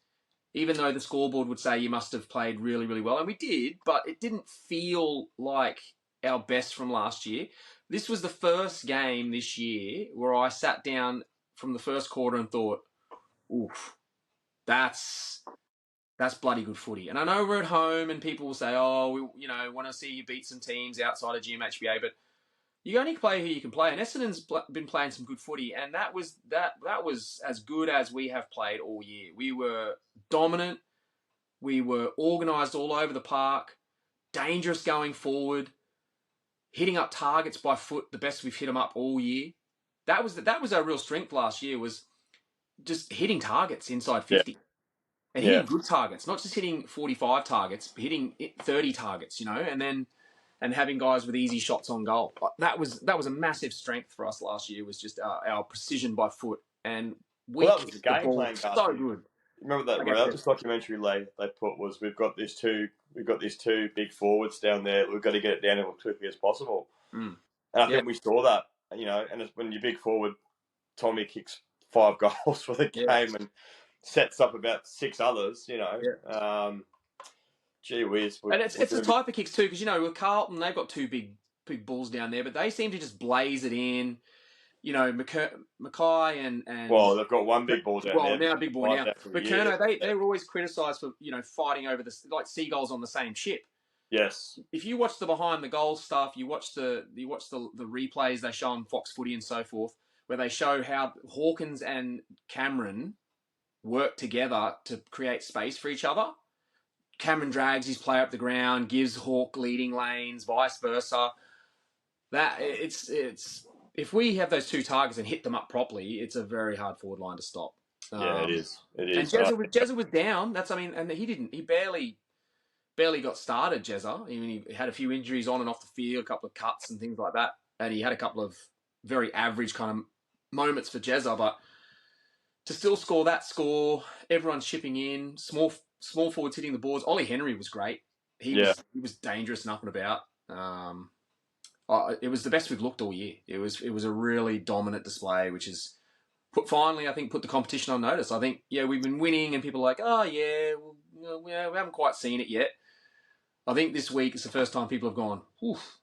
Even though the scoreboard would say you must have played really, really well. And we did, but it didn't feel like our best from last year. This was the first game this year where I sat down from the first quarter and thought, oof, that's bloody good footy. And I know we're at home and people will say, oh, we want to see you beat some teams outside of GMHBA, but you only play who you can play. And Essendon's been playing some good footy, and that was as good as we have played all year. We were dominant. We were organised all over the park, dangerous going forward, hitting up targets by foot, the best we've hit them up all year. That was our real strength last year, was just hitting targets inside 50. And hitting good targets, not just hitting 45 targets, but hitting 30 targets, and having guys with easy shots on goal. That was a massive strength for us last year, was just our precision by foot. And that was the game plan, so good. Remember that this documentary they put was we've got these two big forwards down there. We've got to get it down as quickly as possible. And I think we saw that, and when your big forward Tommy kicks 5 goals for the game, and sets up about 6 others. Yeah. Gee whiz, And it's the type of kicks too, because with Carlton they've got two big balls down there, but they seem to just blaze it in. Mackay and well, they've got one big ball down there. now big ball Five now, out for but years. Kerno they were always criticised for fighting over this like seagulls on the same ship. Yes. If you watch the behind the goals stuff, you watch the replays they show on Fox Footy and so forth, where they show how Hawkins and Cameron work together to create space for each other. Cameron drags his player up the ground, gives Hawk leading lanes, vice versa. That it's if we have those two targets and hit them up properly, it's a very hard forward line to stop. Yeah, it is. It And is. Jezza was down. And he barely got started. Jezza. I mean, he had a few injuries on and off the field, a couple of cuts and things like that, and he had a couple of very average kind of moments for Jezza. But to still score that score, everyone's chipping in, small forwards hitting the boards. Ollie Henry was great. He was dangerous and up and about. It was the best we've looked all year. It was a really dominant display, which is put the competition on notice. I think we've been winning, and people are like, oh yeah, we haven't quite seen it yet. I think this week is the first time people have gone, oof,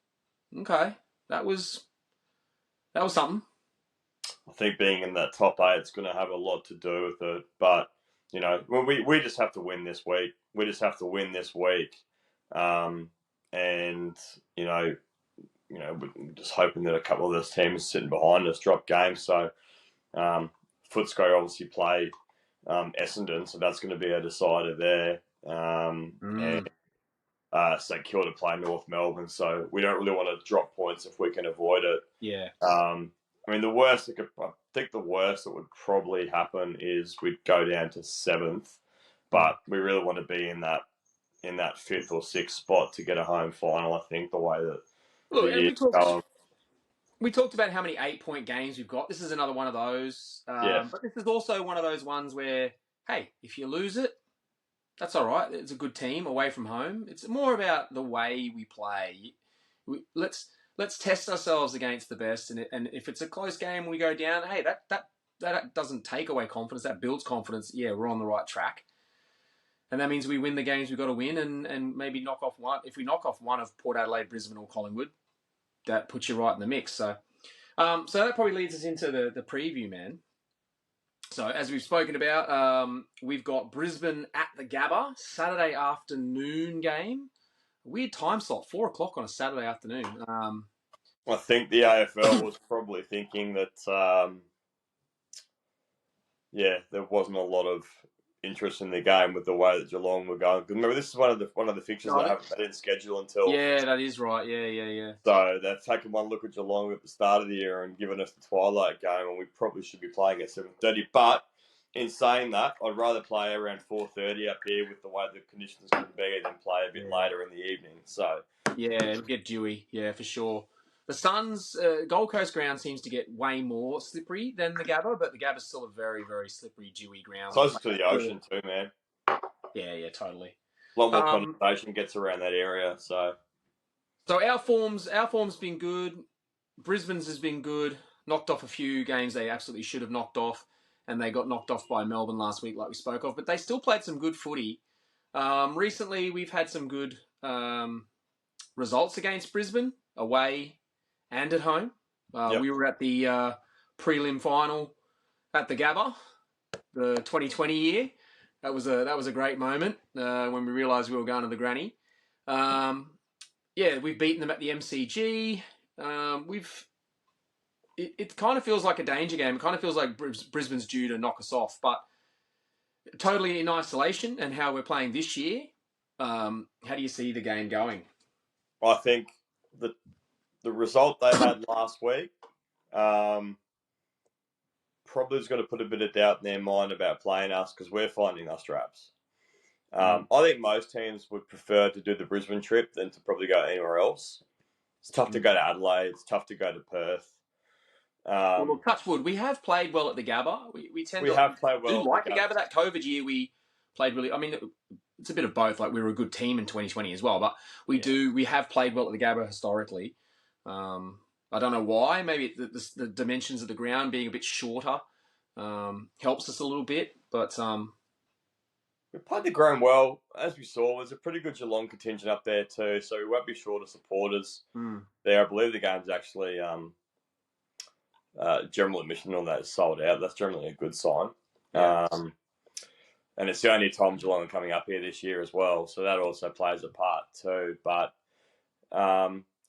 okay, that was something. I think being in that top 8 is going to have a lot to do with it. But we just have to win this week. We just have to win this week, and we're just hoping that a couple of those teams sitting behind us drop games. So Footscray obviously play Essendon, so that's going to be a decider there. And St Kilda play North Melbourne, so we don't really want to drop points if we can avoid it. Yeah. I mean, I think the worst that would probably happen is we'd go down to 7th, but we really want to be in that 5th or 6th spot to get a home final. I think the way that we talked about how many 8-point games we've got. This is another one of those. Yes. But this is also one of those ones where, hey, if you lose it, that's all right. It's a good team away from home. It's more about the way we play. Let's test ourselves against the best, and if it's a close game, we go down. Hey, that doesn't take away confidence. That builds confidence. Yeah, we're on the right track, and that means we win the games we've got to win, and maybe knock off one. If we knock off one of Port Adelaide, Brisbane, or Collingwood, that puts you right in the mix. So that probably leads us into the preview, man. So, as we've spoken about, we've got Brisbane at the Gabba, Saturday afternoon game. Weird time slot, 4 o'clock on a Saturday afternoon. I think the AFL was probably thinking that, there wasn't a lot of interest in the game with the way that Geelong were going. Remember, this is one of the fixtures they didn't schedule until. Yeah, that is right. Yeah. So they've taken one look at Geelong at the start of the year and given us the twilight game, and we probably should be playing at 7:30. But in saying that, I'd rather play around 4:30 up here with the way the conditions could be than play a bit later in the evening. So it'll get dewy. Yeah, for sure. The Suns, Gold Coast ground seems to get way more slippery than the Gabba, but the Gabba's still a very, very slippery, dewy ground. Closer to the ocean too, man. Yeah, totally. A lot more condensation gets around that area, so our form's been good. Brisbane's has been good. Knocked off a few games they absolutely should have knocked off, and they got knocked off by Melbourne last week, like we spoke of. But they still played some good footy. Recently, we've had some good results against Brisbane, away and at home. We were at the prelim final at the Gabba, the 2020 year. That was a great moment when we realised we were going to the granny. We've beaten them at the MCG. It kind of feels like a danger game. It kind of feels like Brisbane's due to knock us off, but totally in isolation and how we're playing this year. How do you see the game going? I think the result they had last week probably is going to put a bit of doubt in their mind about playing us because we're finding us traps. I think most teams would prefer to do the Brisbane trip than to probably go anywhere else. It's tough to go to Adelaide. It's tough to go to Perth. Well, touch wood. We have played well at the Gabba. We have played well. Like the Gabba. That COVID year, we played really. I mean, it's a bit of both. Like we were a good team in 2020 as well, but we have played well at the Gabba historically. I don't know why. Maybe the dimensions of the ground being a bit shorter helps us a little bit. But We played the ground well, as we saw. There's a pretty good Geelong contingent up there too, so we won't be short of supporters there. I believe the game's actually general admission on that is sold out. That's generally a good sign. yeah. And it's the only time Geelong are coming up here this year as well, so that also plays a part too. But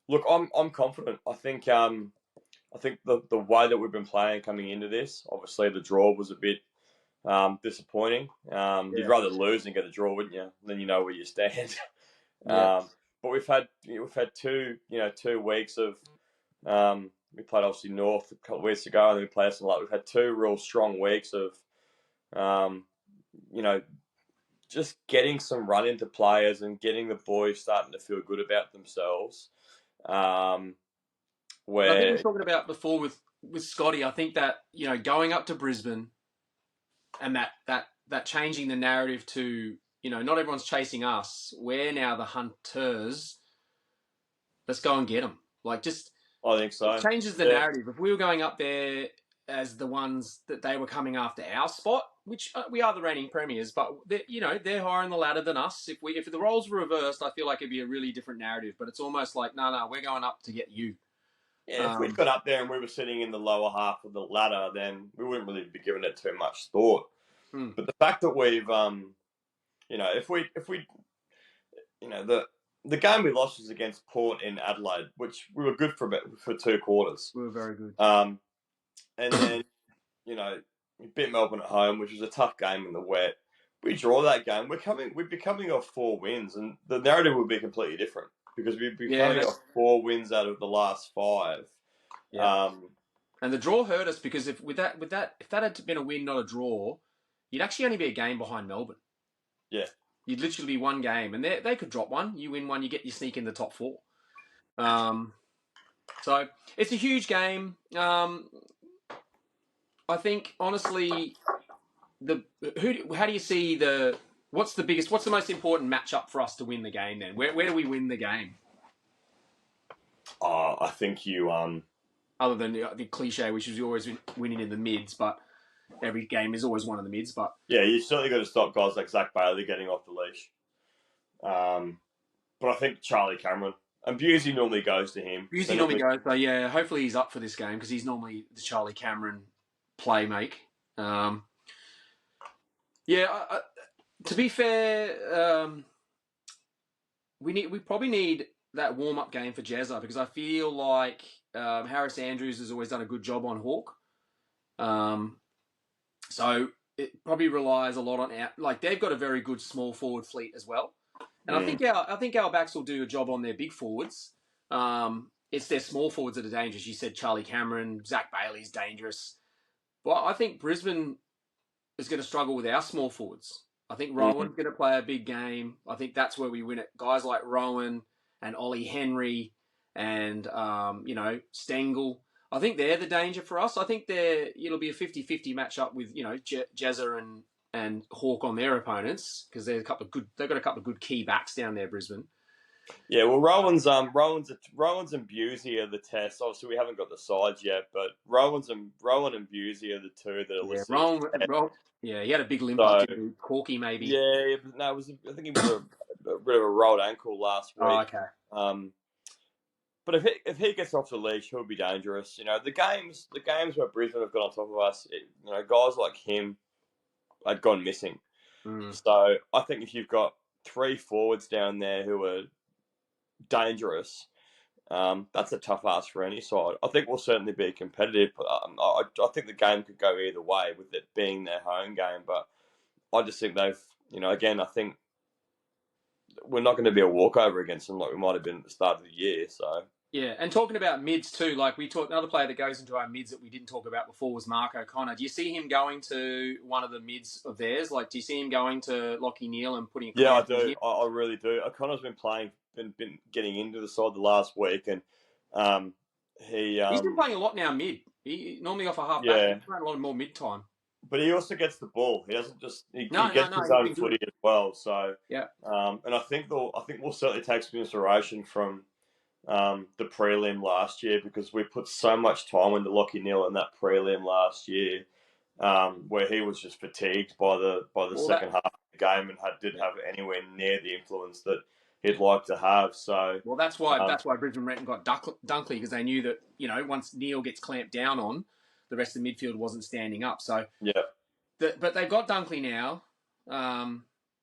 look, I'm confident. I think the way that we've been playing coming into this, obviously the draw was a bit disappointing. You'd rather lose and get a draw, wouldn't you? Then you know where you stand. Yeah. But we've had 2 weeks of we played obviously North a couple of weeks ago, and then we played us a lot. We've had 2 real strong weeks of just getting some run into players and getting the boys starting to feel good about themselves. I think we were talking about before with Scotty. I think that going up to Brisbane and that changing the narrative to not everyone's chasing us. We're now the hunters. Let's go and get them. I think so. It changes the narrative. If we were going up there as the ones that they were coming after our spot, which we are the reigning premiers, but they're higher on the ladder than us. If the roles were reversed, I feel like it'd be a really different narrative. But it's almost like no, we're going up to get you. Yeah, if we'd got up there and we were sitting in the lower half of the ladder, then we wouldn't really be giving it too much thought. But the fact that we've, the game we lost was against Port in Adelaide, which we were good for 2 quarters. We were very good. And then, we beat Melbourne at home, which was a tough game in the wet. We draw that game. We're becoming off 4 wins, and the narrative would be completely different because we'd be coming off 4 wins out of the last 5. Yeah. And the draw hurt us because if that had been a win, not a draw, you'd actually only be a game behind Melbourne. Yeah. You'd literally be 1 game, and they could drop 1. You win 1, you sneak in the top 4. So it's a huge game. I think honestly, how do you see what's the most important matchup for us to win the game? Then where do we win the game? I think you other than the cliche, which is always winning in the mids, but every game is always one of the mids. But yeah, you certainly got to stop guys like Zach Bailey getting off the leash. But I think Charlie Cameron and Busey normally goes to him. Busey normally goes, so yeah, hopefully he's up for this game because he's normally the Charlie Cameron play make. To be fair, we probably need that warm up game for Jezza because I feel like Harris Andrews has always done a good job on Hawk. So it probably relies a lot on they've got a very good small forward fleet as well, and I think our backs will do a job on their big forwards. It's their small forwards that are dangerous. You said Charlie Cameron, Zach Bailey's dangerous. But I think Brisbane is going to struggle with our small forwards. I think Rowan's going to play a big game. I think that's where we win it. Guys like Rowan and Ollie Henry and, Stengel. I think they're the danger for us. I think it'll be a 50-50 matchup with, Jezza and Hawk on their opponents because they've got a couple of good key backs down there, Brisbane. Yeah, well, Rowan's and Busey are the test. Obviously, we haven't got the sides yet, but Rowan and Busey are the 2 that are listed. Rowan, he had a big limp up, Corky maybe. Yeah, no, it was. I think he was a bit of a rolled ankle last week. Oh, okay. But if he gets off the leash, he'll be dangerous. The games where Brisbane have got on top of us, guys like him had gone missing. So I think if you've got 3 forwards down there who are dangerous, that's a tough ask for any side. I think we'll certainly be competitive, but I think the game could go either way with it being their home game. But I just think they've, again, I think we're not going to be a walkover against them like we might have been at the start of the year. So yeah, and talking about mids too, another player that goes into our mids that we didn't talk about before was Mark O'Connor. Do you see him going to one of the mids of theirs? Do you see him going to Lachie Neale and putting? Yeah, I do. I really do. O'Connor's been getting into the side the last week, and he's been playing a lot now mid. He normally off a half back. He's playing a lot more mid time. But he also gets the ball. He doesn't just he gets his own footy as well. So yeah, and I think we'll certainly take some inspiration from the prelim last year because we put so much time into Lachie Neale in that prelim last year. where he was just fatigued by the second half of the game and didn't have anywhere near the influence that he'd like to have. So, that's why Brisbane went and got Dunkley, because they knew that once Neil gets clamped down on, the rest of the midfield wasn't standing up. So yeah. But they've got Dunkley now.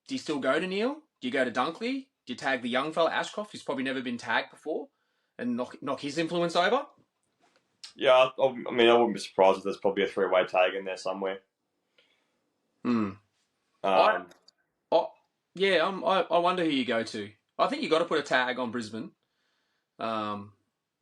Do you still go to Neil? Do you go to Dunkley? Do you tag the young fella Ashcroft, who's probably never been tagged before, and knock his influence over? Yeah, I mean, I wouldn't be surprised if there's probably a three-way tag in there somewhere. I wonder who you go to. I think you got to put a tag on Brisbane. Not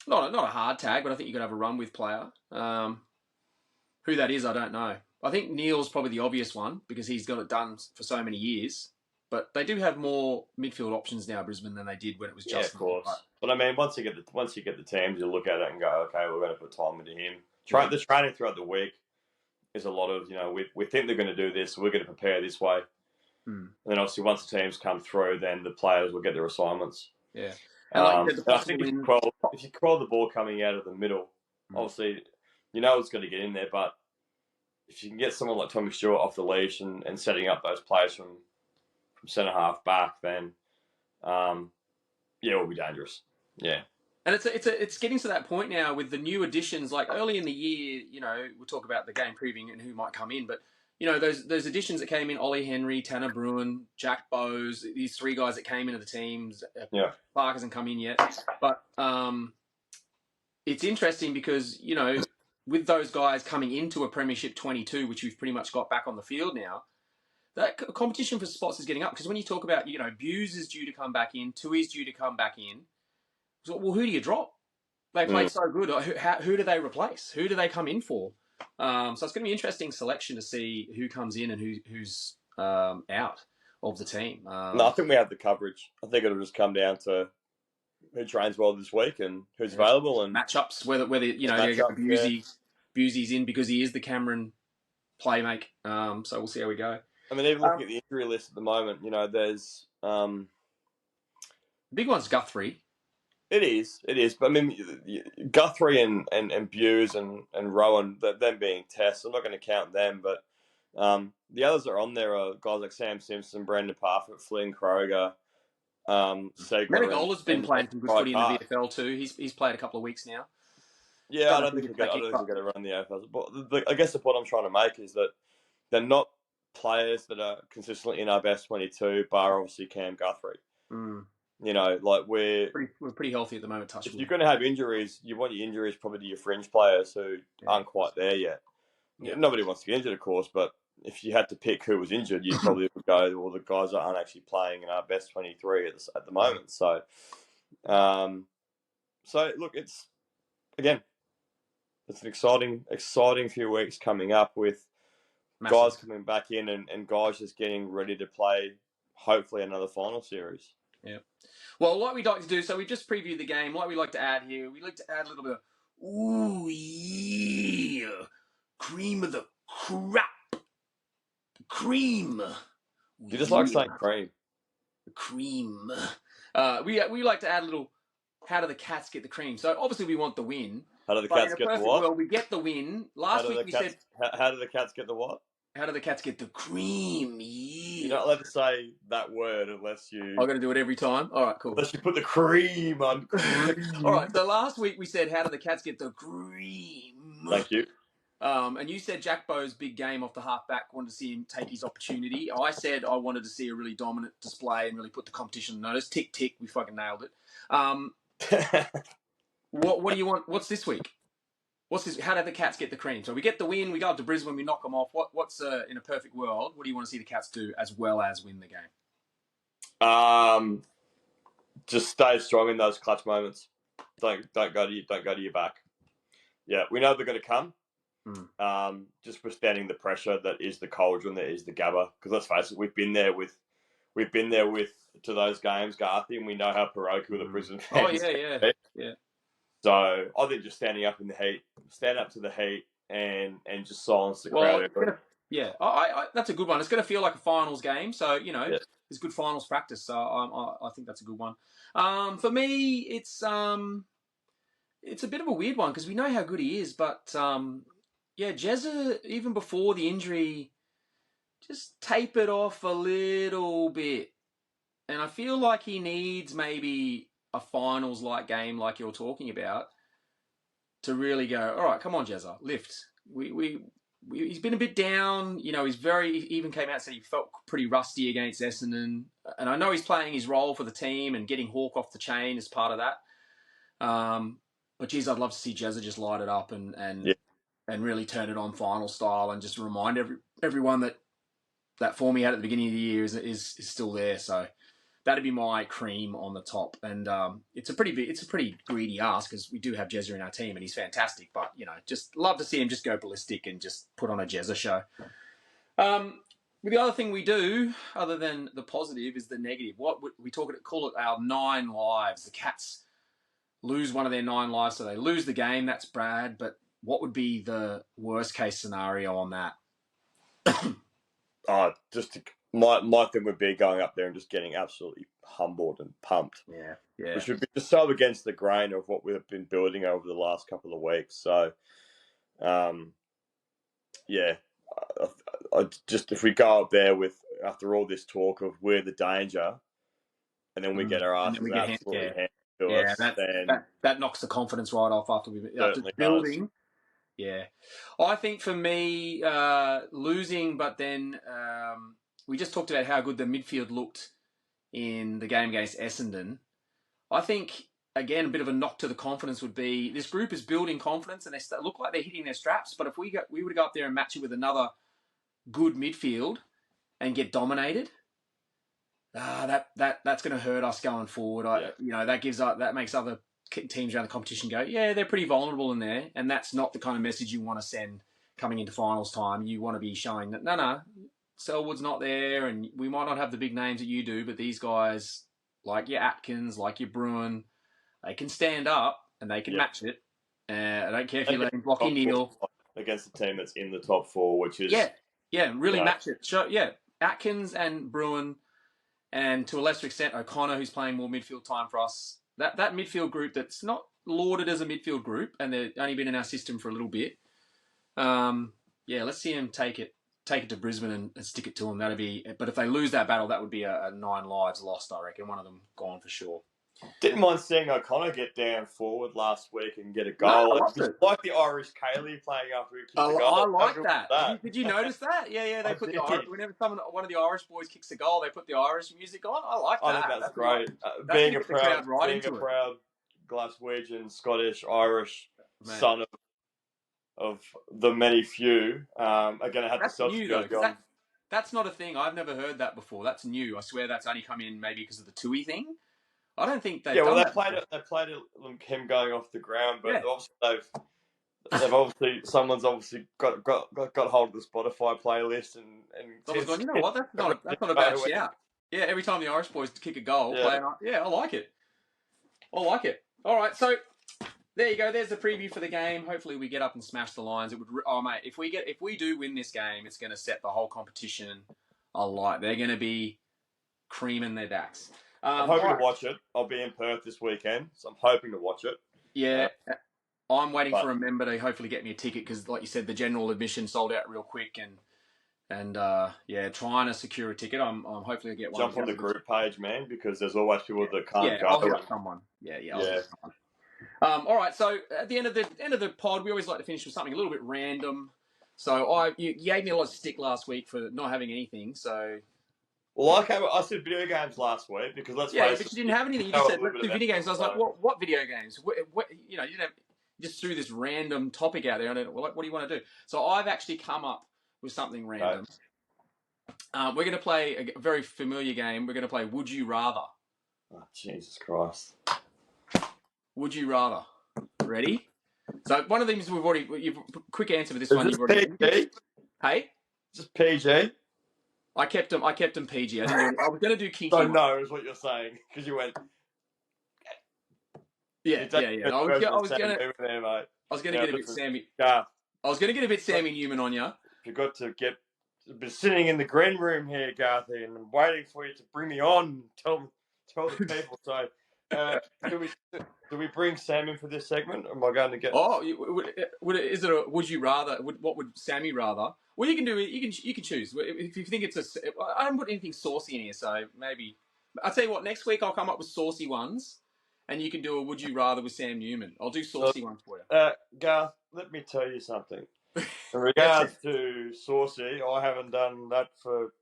a hard tag, but I think you got to have a run with player. Who that is, I don't know. I think Neil's probably the obvious one because he's got it done for so many years. But they do have more midfield options now, Brisbane, than they did when it was just. Yeah, of course. But I mean, once you get the teams, you look at it and go, okay, we're going to put time into him. The training throughout the week is a lot of we think they're going to do this, so we're going to prepare this way. And then obviously once the teams come through, then the players will get their assignments. Yeah. And like you said, I think if you quell the ball coming out of the middle, obviously it's going to get in there, but if you can get someone like Tommy Stewart off the leash and setting up those players from centre half back, then it will be dangerous. Yeah. And it's getting to that point now with the new additions. Like early in the year, we'll talk about the game previewing and who might come in, but those additions that came in: Ollie Henry, Tanner Bruin, Jack Bowes, these three guys that came into the teams. Clark hasn't come in yet, but it's interesting because with those guys coming into a Premiership 22, which we've pretty much got back on the field now, that competition for spots is getting up. Because when you talk about, Buse is due to come back in, Tui's due to come back in. So, well, who do you drop? They played so good. Who do they replace? Who do they come in for? So it's going to be an interesting selection to see who comes in and who's out of the team. No, I think we have the coverage. I think it'll just come down to who trains well this week and who's available and matchups. Whether Busey's in because he is the Cameron playmake. So we'll see how we go. I mean, even looking at the injury list at the moment, there's the big one's Guthrie. It is. But I mean, Guthrie and Buse and Rowan, them being tests, I'm not going to count them. But the others that are on there are guys like Sam Simpson, Brendan Parfitt, Flynn Kroger, Menegola's been playing some good footy in the VFL too. He's played a couple of weeks now. Yeah, I don't think we're going to run the AFL. But I guess the point I'm trying to make is that they're not players that are consistently in our best 22, bar obviously Cam Guthrie. We're pretty healthy at the moment. If you're going to have injuries, you want your injuries probably to your fringe players who aren't quite there yet. Yeah. Nobody wants to get injured, of course, but if you had to pick who was injured, you probably would go, well, the guys that aren't actually playing in our best 23 at the moment. So, look, it's an exciting few weeks coming up with guys coming back in and guys just getting ready to play, hopefully, another final series. Yeah. Well, what we'd like to do, so we just previewed the game. What we like to add here, we like to add a little bit of, ooh, yeah, cream of the crap. Cream. You just like saying cream. Cream. We like to add a little, how do the Cats get the cream? So obviously we want the win. How do the Cats get the what? Well, we get the win. Last week we said... How do the Cats get the what? How do the Cats get the cream? Yeah. You're not allowed to say that word unless you... I'm going to do it every time? All right, cool. Unless you put the cream on cream. All right, so last week we said, how do the Cats get the cream? Thank you. And you said Jack Bowes' big game off the halfback, wanted to see him take his opportunity. I said I wanted to see a really dominant display and really put the competition on notice. Tick, tick, we fucking nailed it. What do you want? What's this week? What's this? How do the Cats get the cream? So we get the win, we go up to Brisbane, we knock them off. What's in a perfect world? What do you want to see the Cats do as well as win the game? Just stay strong in those clutch moments. Don't go to your back. Yeah, we know they're going to come. Just withstanding the pressure that is the Cauldron, that is the Gabba. Because let's face it, we've been there with to those games, Garthy, and we know how parochial the Brisbane fans. Oh yeah. So I think just standing up in the heat, stand up to the heat, and just silence the crowd. Yeah, that's a good one. It's going to feel like a finals game, so it's good finals practice. So I think that's a good one. For me, it's a bit of a weird one because we know how good he is, but Jezza, even before the injury, just tapered off a little bit. And I feel like he needs maybe a finals-like game like you're talking about to really go, all right, come on, Jezza, lift. He's been a bit down. He even came out and said he felt pretty rusty against Essendon. And I know he's playing his role for the team and getting Hawk off the chain as part of that. But geez, I'd love to see Jezza just light it up and really turn it on final style and just remind everyone that form he had at the beginning of the year is still there. So that'd be my cream on the top. And it's a pretty greedy ask because we do have Jezza in our team and he's fantastic. But just love to see him just go ballistic and just put on a Jezza show. The other thing we do, other than the positive, is the negative. What we call it our 9 lives. The Cats lose one of their 9 lives, so they lose the game. That's bad. But what would be the worst case scenario on that? My thing would be going up there and just getting absolutely humbled and pumped. Yeah. Which would be just so against the grain of what we've been building over the last couple of weeks. So, I just if we go up there with after all this talk of we're the danger, and then we get our asses absolutely handed to us, then that knocks the confidence right off after building. Does. Yeah, I think for me, losing, but then we just talked about how good the midfield looked in the game against Essendon. I think, again, a bit of a knock to the confidence would be this group is building confidence and they look like they're hitting their straps. But if we were to go up there and match it with another good midfield and get dominated, that's going to hurt us going forward. That makes other teams around the competition go, yeah, they're pretty vulnerable in there, and that's not the kind of message you want to send coming into finals time. You want to be showing that no, Selwood's not there, and we might not have the big names that you do, but these guys, like your Atkins, like your Bruin, they can stand up and they can match it. I don't care if you let him block Neil against a team that's in the top 4, which is really match it. Atkins and Bruin, and to a lesser extent O'Connor, who's playing more midfield time for us. That midfield group that's not lauded as a midfield group, and they've only been in our system for a little bit. Let's see him take it to Brisbane and stick it to them. That'd be. But if they lose that battle, that would be a 9 lives lost. I reckon one of them gone for sure. Didn't mind seeing O'Connor get down forward last week and get a goal. Like the Irish Kaylee playing after he kicked the goal. I like that. Did you notice that? Yeah. They put the Irish, whenever one of the Irish boys kicks a goal, they put the Irish music on. I like that. I think that's great. Being a proud Glaswegian, Scottish, Irish son of the many few are going to have to new though. That's not a thing. I've never heard that before. That's new. I swear that's only come in maybe because of the Tui thing. I don't think they've done that. They played him going off the ground, but obviously someone's got hold of the Spotify playlist and someone's gone, you know what? That's not a bad shout. Yeah, every time the Irish boys kick a goal, I like it. I like it. All right, so there you go. There's the preview for the game. Hopefully, we get up and smash the Lions. It would. Oh mate, if we do win this game, it's going to set the whole competition alight. They're going to be creaming their backs. I'm hoping to watch it. I'll be in Perth this weekend, so I'm hoping to watch it. Yeah, I'm waiting for a member to hopefully get me a ticket because, like you said, the general admission sold out real quick, and trying to secure a ticket. I'm hopefully get one. Jump on the group page, man, because there's always people that can't go. I'll get someone. All right. So at the end of the pod, we always like to finish with something a little bit random. So you gave me a lot of stick last week for not having anything. So. Well, I said video games last week because let's face it. But you didn't have anything. You just said, let's do video games. I was like, what video games? You didn't have, just threw this random topic out there. I don't know, what do you want to do? So I've actually come up with something random. Right. We're going to play a very familiar game. We're going to play Would You Rather. Oh, Jesus Christ. Would you rather? Ready? So one of the things you've quick answer for this one. You've already. PG? Hey? Just PG? I kept them PG. I was going to do kinky. So no is what you're saying because you went. Yeah. I was going to get a bit Sammy. I was going to get a bit Sammy Newman on you. You got to be sitting in the green room here, Garthy, and I'm waiting for you to bring me on. Tell the people. So Do we bring Sam in for this segment? Or am I going to get? Oh, is it a would you rather? What would Sammy rather? Well, you can do it. You can choose if you think it's a. I haven't put anything saucy in here, so maybe I'll tell you what. Next week I'll come up with saucy ones, and you can do a would you rather with Sam Newman. I'll do saucy ones for you. Garth, let me tell you something. In That's regards to saucy, I haven't done that for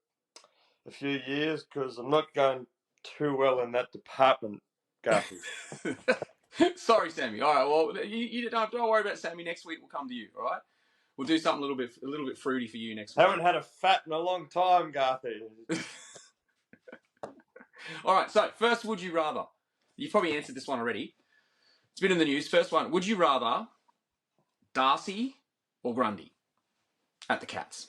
a few years because I'm not going too well in that department, Garthy. it. Sorry, Sammy. All right. Well, you don't worry about Sammy. Next week we'll come to you. All right. We'll do something a little bit fruity for you next week. Haven't had a fat in a long time, Garthy. All right. So first, would you rather? You've probably answered this one already. It's been in the news. First one. Would you rather Darcy or Grundy at the Cats?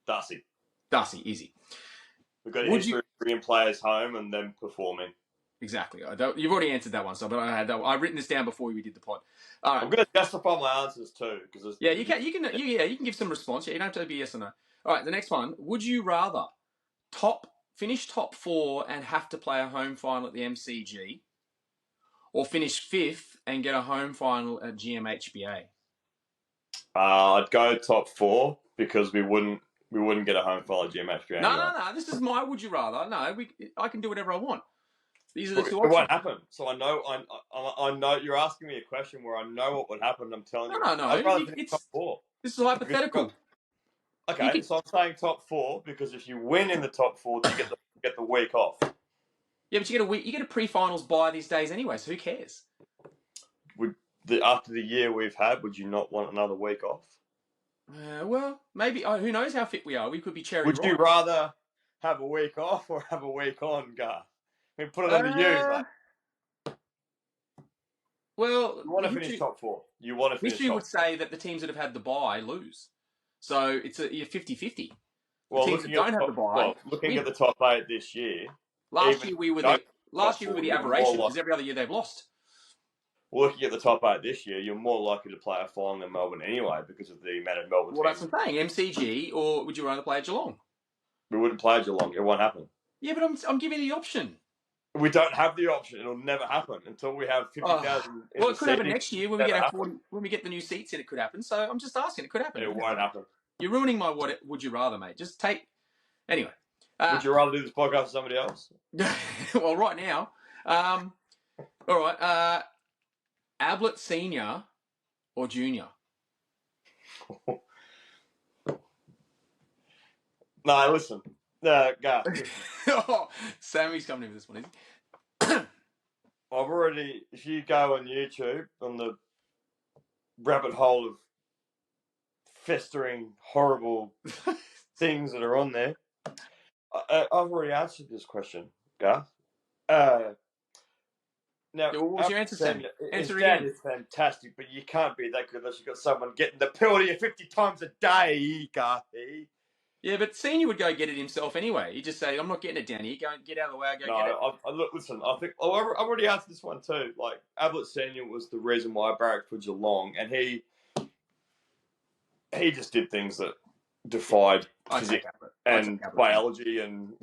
Darcy. Darcy, easy. We've got a history of bringing players home and them performing. Exactly. You've already answered that one, so but I've written this down before we did the pod. All right. I'm going to justify my answers too, because you can give some response. Yeah, you don't have to be yes or no. All right, the next one. Would you rather finish top 4 and have to play a home final at the MCG, or finish 5th and get a home final at GMHBA? I'd go top 4 because we wouldn't get a home final at GMHBA. No. This is my would you rather. No, I can do whatever I want. These are the two options. It won't happen. So I know you're asking me a question where I know what would happen. I'm telling you. No. I'd rather finish top 4. This is hypothetical. Okay, so I'm saying top 4 because if you win in the top 4, then you get the week off. Yeah, but you get a pre-finals bye these days anyway, so who cares? After the year we've had, would you not want another week off? Well, maybe. Who knows how fit we are? We could be cherry. Would you rather have a week off or have a week on, Gar? I mean, put it on the you. Well, you want to finish top 4. You want to finish. History would say that the teams that have had the bye lose, so it's a 50-50. Well, teams that don't have the bye. Looking at the top 8 this year. Last year we were the aberration because every other year they've lost. Looking at the top 8 this year, you're more likely to play a final in Melbourne anyway because of the amount of Melbourne teams. Well, that's what I'm saying. MCG, or would you rather play at Geelong? We wouldn't play at Geelong. It won't happen. Yeah, but I'm giving you the option. We don't have the option. It'll never happen until we have 50,000. Well, it could happen next year when we get the new seats in. It could happen. So I'm just asking. It could happen. It won't happen. You're ruining my would you rather, mate. Just take. Anyway. Would you rather do this podcast with somebody else? Well, right now. All right. Ablett Senior or Junior? No, listen. Go. Sammy's coming in with this one, is he? If you go on YouTube, on the rabbit hole of festering, horrible things that are on there, I've already answered this question, Garth. Now, what was your answer, Sammy? Answer again. Is fantastic, but you can't be that good unless you've got someone getting the penalty 50 times a day, Garthy. Yeah, but Senior would go get it himself anyway. He'd just say, I'm not getting it down here. Go get out of the way. Go get it. Look, listen, I think... I've already answered this one too. Like, Ablett Senior was the reason why I barracked for Geelong, and he just did things that defied physics and biology and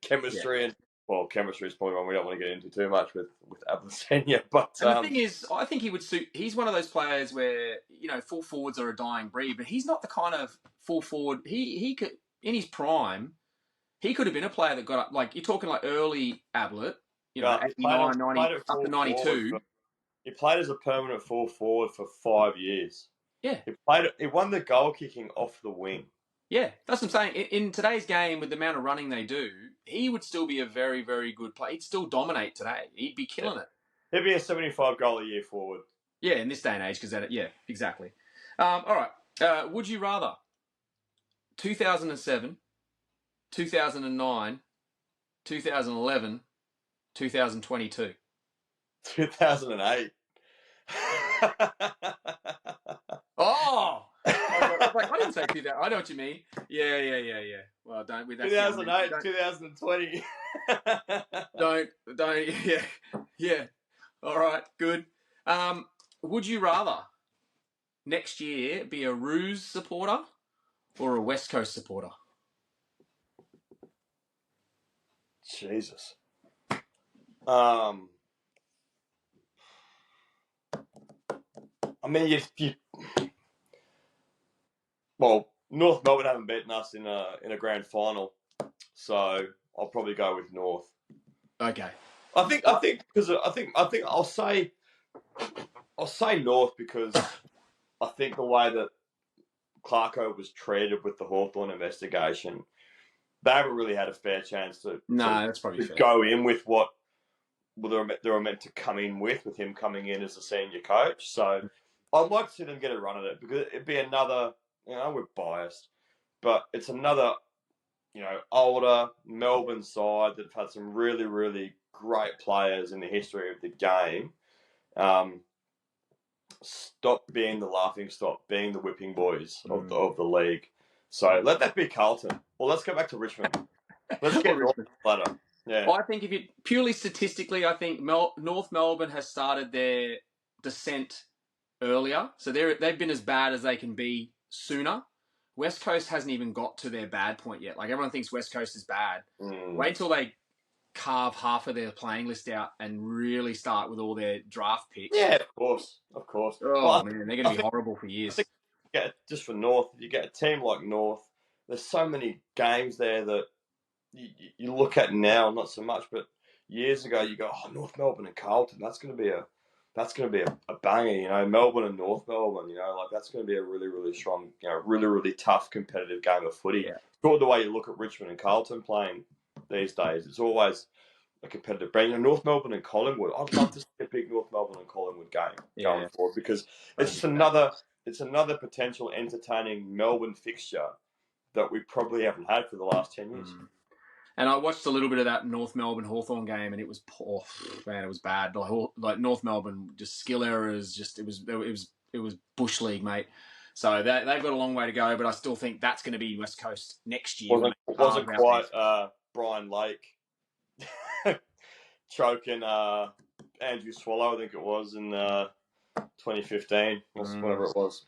chemistry and... Well, chemistry is probably one we don't want to get into too much with Ablett Senior, but... And the thing is, I think he would suit... He's one of those players where, full forwards are a dying breed, but he's not the kind of full forward... He could... In his prime, he could have been a player that got up... Like, you're talking like early Ablett, 89, 90, up to 92. He played as a permanent full forward for 5 years. Yeah. He won the goal kicking off the wing. Yeah, that's what I'm saying. In today's game, with the amount of running they do, he would still be a very, very good player. He'd still dominate today. He'd be killing it. He'd be a 75 goal a year forward. Yeah, in this day and age, yeah, exactly. All right. Would you rather 2007, 2009, 2011, 2022? 2008. Oh! I didn't say 2000. I know what you mean. Yeah. Well, don't. 2008, 2020. Don't. Yeah. All right. Good. Would you rather next year be a Roos supporter or a West Coast supporter? Jesus. I mean, well, North Melbourne haven't beaten us in a grand final, so I'll probably go with North. Okay. I think because I think I'll say North because I think the way that Clarko was treated with the Hawthorn investigation, they haven't really had a fair chance to that's probably fair. go in with what they were meant to come in with him coming in as a senior coach. So I'd like to see them get a run at it because it'd be another, we're biased, but it's another, older Melbourne side that have had some really, really great players in the history of the game. Stop being the laughing stock, being the whipping boys of the league. So let that be Carlton. Well, let's go back to Richmond. Let's get North ladder. Yeah. Well, I think if you purely statistically, I think North Melbourne has started their descent earlier, so they've been as bad as they can be sooner. West Coast hasn't even got to their bad point yet. Like everyone thinks West Coast is bad. Wait till they carve half of their playing list out and really start with all their draft picks. Yeah, of course. Oh man, they're going to be horrible for years. Just for North, you get a team like North. There's so many games there that you look at now, not so much, but years ago you go, North Melbourne and Carlton. That's going to be a banger, Melbourne and North Melbourne. Like that's going to be a really, really strong, really, really tough competitive game of footy. Yeah. Sort of the way you look at Richmond and Carlton playing these days. It's always a competitive brand. North Melbourne and Collingwood. I'd love to see a big North Melbourne and Collingwood game going forward because it's just another potential entertaining Melbourne fixture that we probably haven't had for the last 10 years. And I watched a little bit of that North Melbourne Hawthorn game, and it was poor. Man, it was bad. Like North Melbourne, just skill errors. Just it was bush league, mate. So they've got a long way to go, but I still think that's going to be West Coast next year. Wasn't quite Brian Lake choking Andrew Swallow, I think it was in 2015, whatever it was.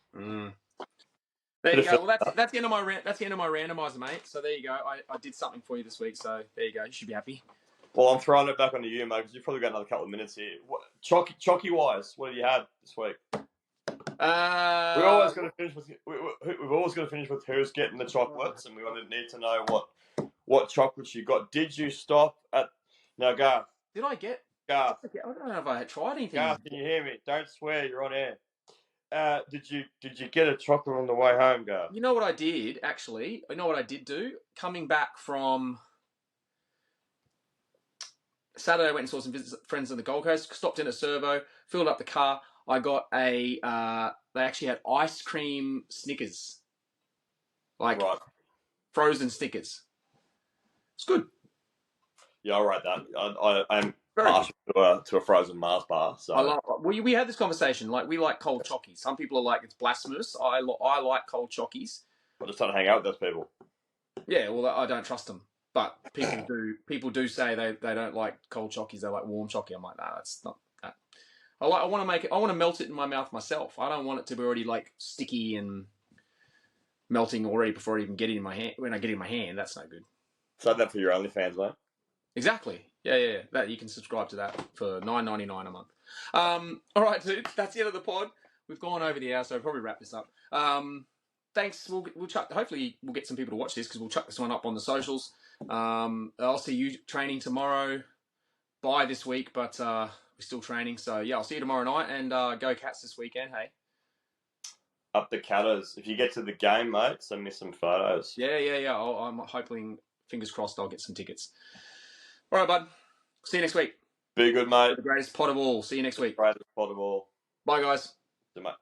There you go. Well, that's the end of my that's the end of my randomizer, mate. So there you go. I did something for you this week. So there you go. You should be happy. Well, I'm throwing it back onto you, mate, because you've probably got another couple of minutes here. Chalky wise, what have you had this week? We've always got to finish with who's getting the chocolates, and we need to know what chocolates you got. Did you stop at now, Garth? Did I get Garth? I don't know if I had tried anything. Garth, can you hear me? Don't swear. You're on air. Did you get a chocolate on the way home, Garth? You know what I did actually? You know what I did do? Coming back from Saturday, I went and saw some friends on the Gold Coast. Stopped in at Servo, filled up the car. I got they actually had ice cream Snickers, like frozen Snickers. It's good. Yeah, I'll write that. I'm partial to a frozen Mars bar. So we had this conversation. Like we like cold chockies. Some people are like it's blasphemous. I like cold chockies. I just trying to hang out with those people. Yeah, well, I don't trust them. But people do. People do say they don't like cold chockies. They like warm chocky. I'm like, nah, that's not that. I want to make it. I want to melt it in my mouth myself. I don't want it to be already like sticky and melting already before I even get it in my hand. When I get it in my hand, that's no good. Save that for your OnlyFans, mate. Exactly. Yeah. That you can subscribe to that for $9.99 a month. All right, dude. That's the end of the pod. We've gone over the hour, so I'll probably wrap this up. Thanks. We'll chuck. Hopefully, we'll get some people to watch this because we'll chuck this one up on the socials. I'll see you training tomorrow. Bye this week, but we're still training. So yeah, I'll see you tomorrow night and go Cats this weekend. Hey. Up the Catters. If you get to the game, mate, send me some photos. Yeah. I'm hoping, fingers crossed, I'll get some tickets. All right, bud. See you next week. Be good, mate. The greatest pod of all. See you next week. Greatest pod of all. Bye, guys. See you, mate.